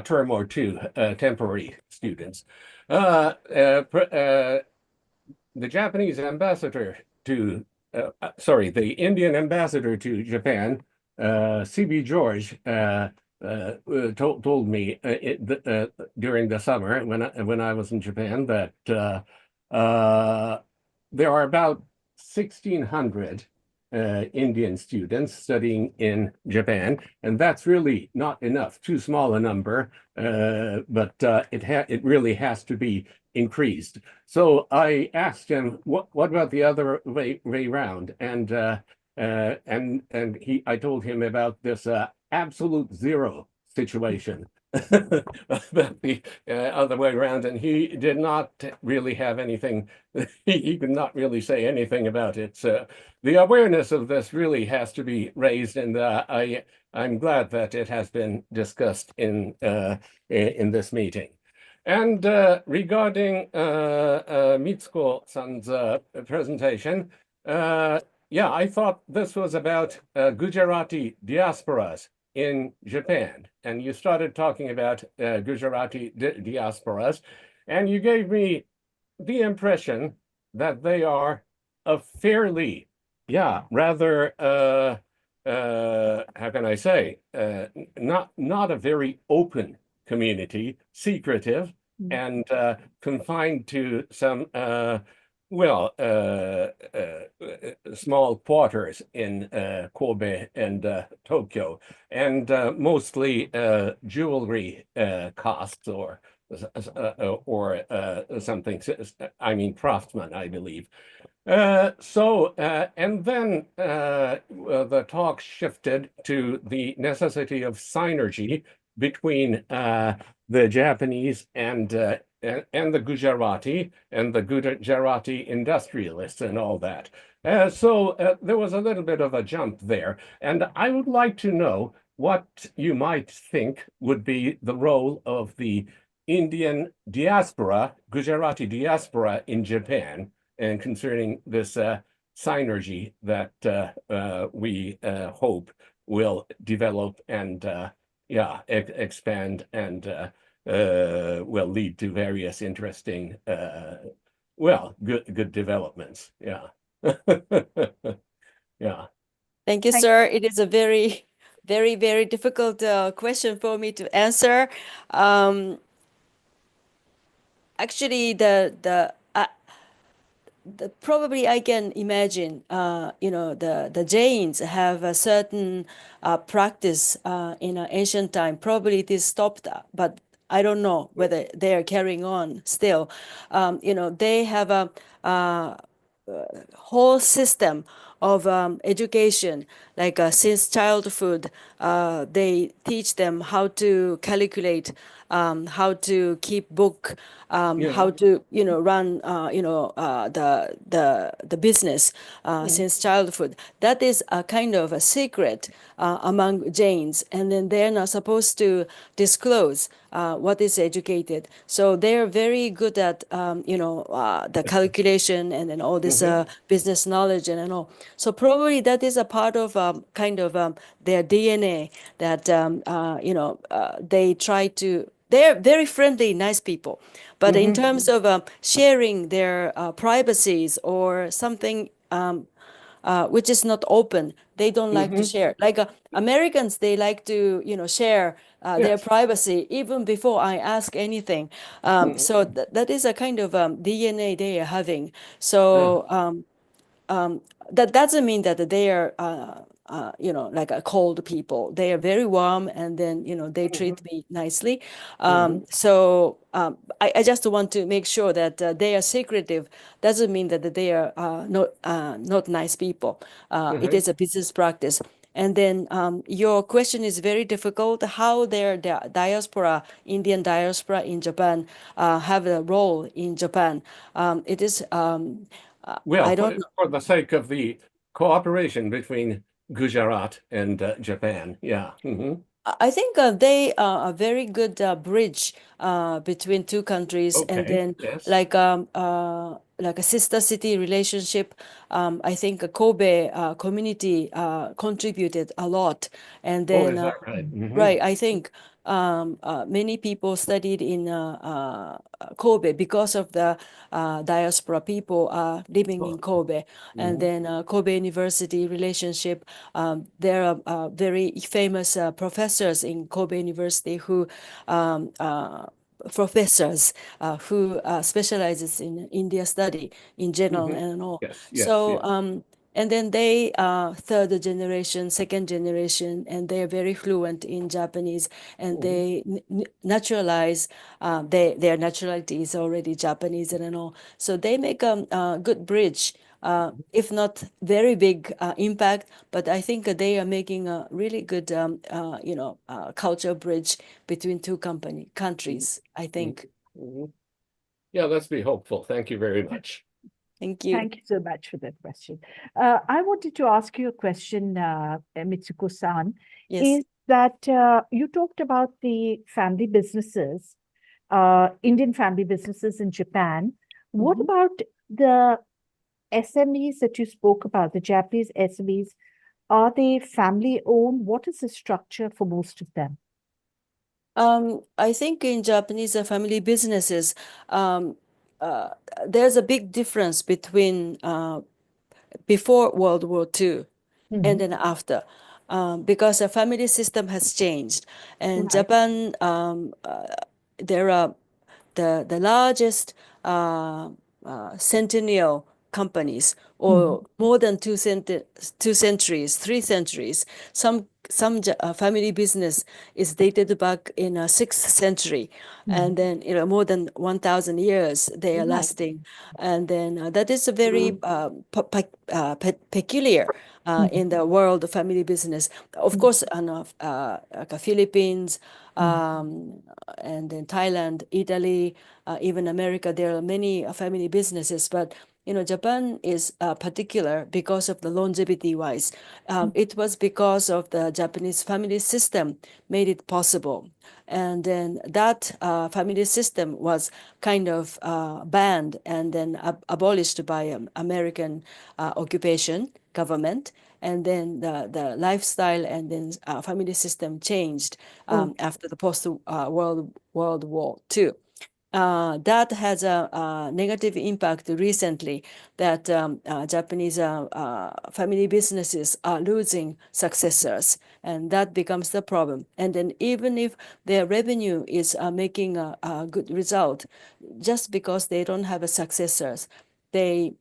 S6: term or two, temporary students. The Japanese ambassador to, the Indian ambassador to Japan, C.B. George, told me during the summer when I was in Japan that there are about 1,600 Indian students studying in Japan, and that's really not enough, too small a number, but it really has to be increased. So I asked him, what about the other way around? And I told him about this absolute zero situation. About the other way around, and he did not really have anything. He could not really say anything about it. So the awareness of this really has to be raised, and I'm glad that it has been discussed in this meeting. And regarding Mitsuko-san's presentation, I thought this was about Gujarati diasporas in Japan, and you started talking about Gujarati diasporas, and you gave me the impression that they are a fairly, rather, how can I say, not a very open community, secretive, and confined to some well, small quarters in Kobe and Tokyo, and mostly jewelry costs or something. I mean, craftsmen, I believe. And then the talk shifted to the necessity of synergy between the Japanese and the Gujarati and the Gujarati industrialists and all that. So there was a little bit of a jump there. And I would like to know what you might think would be the role of the Indian diaspora, Gujarati diaspora in Japan, and concerning this synergy that we hope will develop and expand and will lead to various interesting, good developments. Yeah. Yeah.
S3: Thank you, sir. It is a very, very, very difficult question for me to answer. Actually, probably I can imagine, the Jains have a certain practice in ancient time. Probably it is stopped, but I don't know whether they are carrying on still. They have a whole system of education, like since childhood, they teach them how to calculate, how to keep book, how to run the business since childhood. That is a kind of a secret among Jains, and then they're not supposed to disclose what is educated. So they're very good at the calculation and then all this business knowledge and all. So probably that is a part of kind of their DNA that they try to. They're very friendly, nice people, but in terms of sharing their privacies or something which is not open, they don't like to share. Like Americans, they like to share their privacy even before I ask anything. So that is a kind of DNA they are having. So that doesn't mean that they are like a cold people. They are very warm, and then they treat me nicely. So I just want to make sure that they are secretive. Doesn't mean that they are not nice people. It is a business practice. And then your question is very difficult. How their diaspora, Indian diaspora in Japan, have a role in Japan. It is.
S6: Well,
S3: I don't know.
S6: for the sake of the cooperation between Gujarat and Japan. Yeah.
S3: I think they are a very good bridge between two countries, and then
S6: Yes.
S3: like a sister city relationship. I think Kobe community contributed a lot, and then
S6: is that right?
S3: right. I think many people studied in Kobe because of the diaspora people living in Kobe, and then Kobe University relationship. There are very famous professors in Kobe University who specializes in India study in general and all. So and then they third generation, second generation, and they are very fluent in Japanese, and they naturalize. Their nationality is already Japanese and all. So they make a good bridge. If not very big impact, but I think they are making a really good, culture bridge between two countries, I think.
S6: Yeah, let's be hopeful. Thank you very much.
S3: Thank you.
S2: Thank you so much for that question. I wanted to ask you a question, Mitsuko-san.
S3: Yes.
S2: Is that you talked about the family businesses, Indian family businesses in Japan. What about the SMEs that you spoke about, the Japanese SMEs? Are they family owned? What is the structure for most of them?
S3: I think in Japanese family businesses, there's a big difference between before World War II and then after, because the family system has changed. And
S2: Right.
S3: Japan, there are the largest centennial companies, or more than 2 centuries, 3 centuries. Some family business is dated back in 6th century, and then more than 1,000 years they are lasting, and then that is a very peculiar in the world of family business. Of course, like Philippines, and then Thailand, Italy, even America, there are many family businesses, but Japan is particular because of the longevity wise. It was because of the Japanese family system made it possible. And then that family system was kind of banned and then abolished by American occupation government. And then the lifestyle and then family system changed after the post-World War II. That has a negative impact recently, that Japanese family businesses are losing successors, and that becomes the problem. And then even if their revenue is making a good result, just because they don't have a successors, they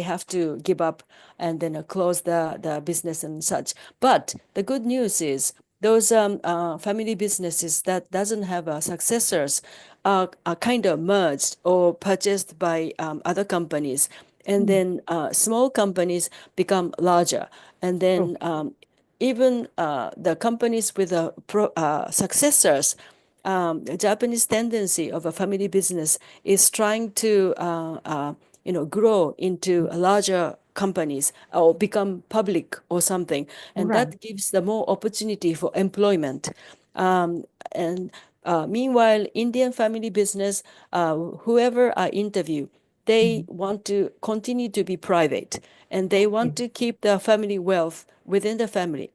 S3: have to give up and then close the business and such. But the good news is those family businesses that doesn't have successors are kind of merged or purchased by other companies, and then small companies become larger, and then even the companies with successors. The Japanese tendency of a family business is trying to grow into larger companies or become public or something, and that gives the more opportunity for employment. And meanwhile, Indian family business, whoever I interview, they want to continue to be private, and they want to keep the family wealth within the family.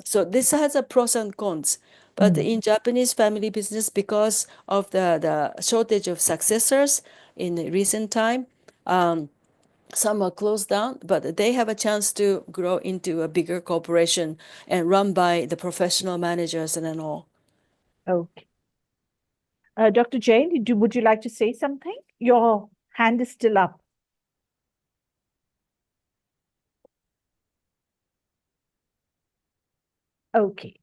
S3: So this has a pros and cons. But in Japanese family business, because of the shortage of successors in recent time, some are closed down, but they have a chance to grow into a bigger corporation and run by the professional managers and all.
S2: Okay. Dr. Jain, would you like to say something? Your hand is still up. Okay.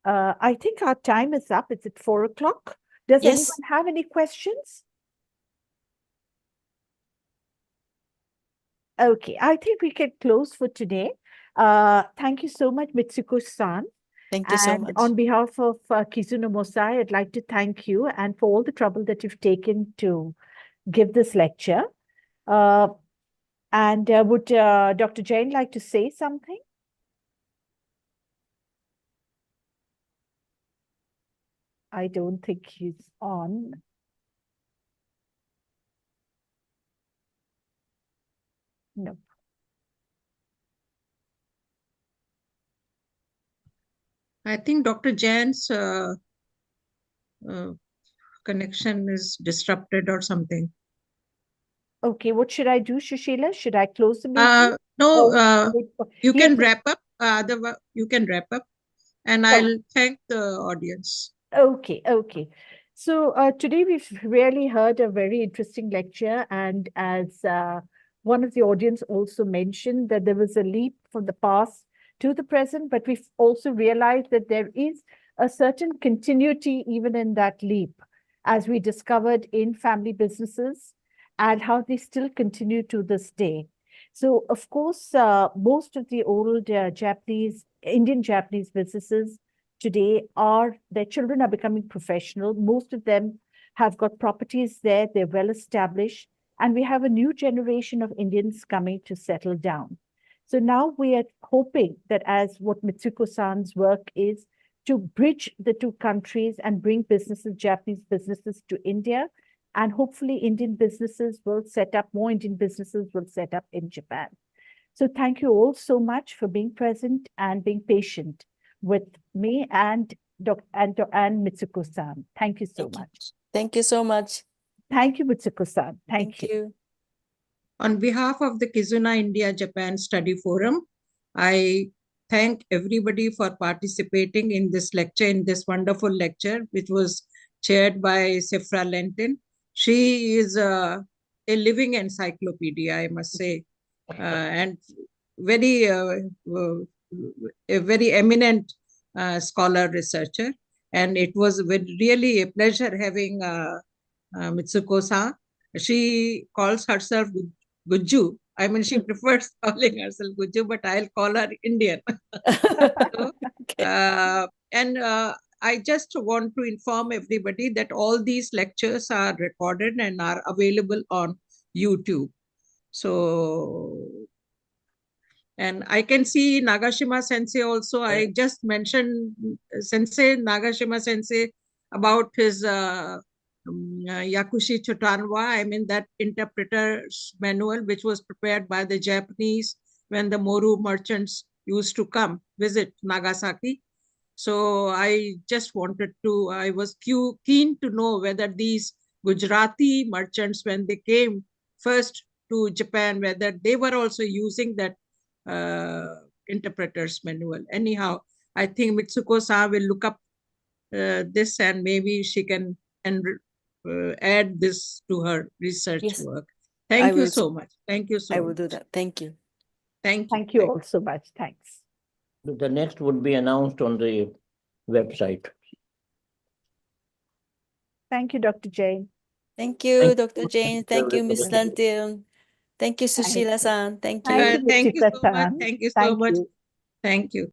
S2: I think our time is up. It's at 4 o'clock. Does
S3: Yes.
S2: anyone have any questions? Okay, I think we can close for today. Thank you so much, Mitsuko-san.
S3: Thank you so
S2: And
S3: much.
S2: on behalf of Kizuno Mosai, I'd like to thank you and for all the trouble that you've taken to give this lecture. And would Dr. Jain like to say something? I don't think he's on. No.
S5: I think Dr. Jain's connection is disrupted or something.
S2: Okay, what should I do, Shushila? Should I close the meeting?
S5: No,
S2: Or wait for-
S5: you
S2: Yes,
S5: can wrap up. You can wrap up, and I'll thank the audience.
S2: Okay, okay. So today we've really heard a very interesting lecture, and as one of the audience also mentioned, that there was a leap from the past to the present, but we've also realized that there is a certain continuity even in that leap, as we discovered in family businesses and how they still continue to this day. So, of course, most of the old Indian Japanese businesses today their children are becoming professional. Most of them have got properties there, they're well established, and we have a new generation of Indians coming to settle down. So now we are hoping that, as what Mitsuko-san's work is, to bridge the two countries and bring Japanese businesses to India, and hopefully more Indian businesses will set up in Japan. So thank you all so much for being present and being patient with me and Mitsuko-san. Thank you so much.
S3: Thank you so much.
S2: Thank you, Mitsuko-san. Thank you.
S5: On behalf of the Kizuna India-Japan Study Forum, I thank everybody for participating in this lecture, in this wonderful lecture, which was chaired by Sifra Lentin. She is a living encyclopedia, I must say, and very a very eminent scholar researcher. And it was really a pleasure having Mitsuko-san. She calls herself Guju. I mean, she prefers calling herself Guju, but I'll call her Indian. So, I just want to inform everybody that all these lectures are recorded and are available on YouTube. So, and I can see Nagashima Sensei also. I just mentioned Sensei, Nagashima Sensei, about his Yakushi Chotanwa. I mean, that interpreter's manual, which was prepared by the Japanese when the Moru merchants used to come visit Nagasaki. So I just wanted to, I was keen to know whether these Gujarati merchants, when they came first to Japan, whether they were also using that interpreter's manual. Anyhow, I think Mitsuko-san will look up this, and maybe she can add this to her research work. Thank you so much. Thank you so much.
S3: I will do that. Thank you.
S5: Thank you.
S2: Thank you all so much. Thanks.
S1: The next would be announced on the website.
S2: Thank you, Dr. Jain.
S3: Thank you,
S1: Thank
S3: Dr.
S1: you.
S3: Jane. Thank you, Ms.
S1: Thank you.
S3: Lentin. Thank you, Sushila-san. Thank you.
S2: Thank you,
S5: Thank you so much.
S2: Mitsuko-san.
S5: Thank you so much.
S2: you.
S5: Thank you.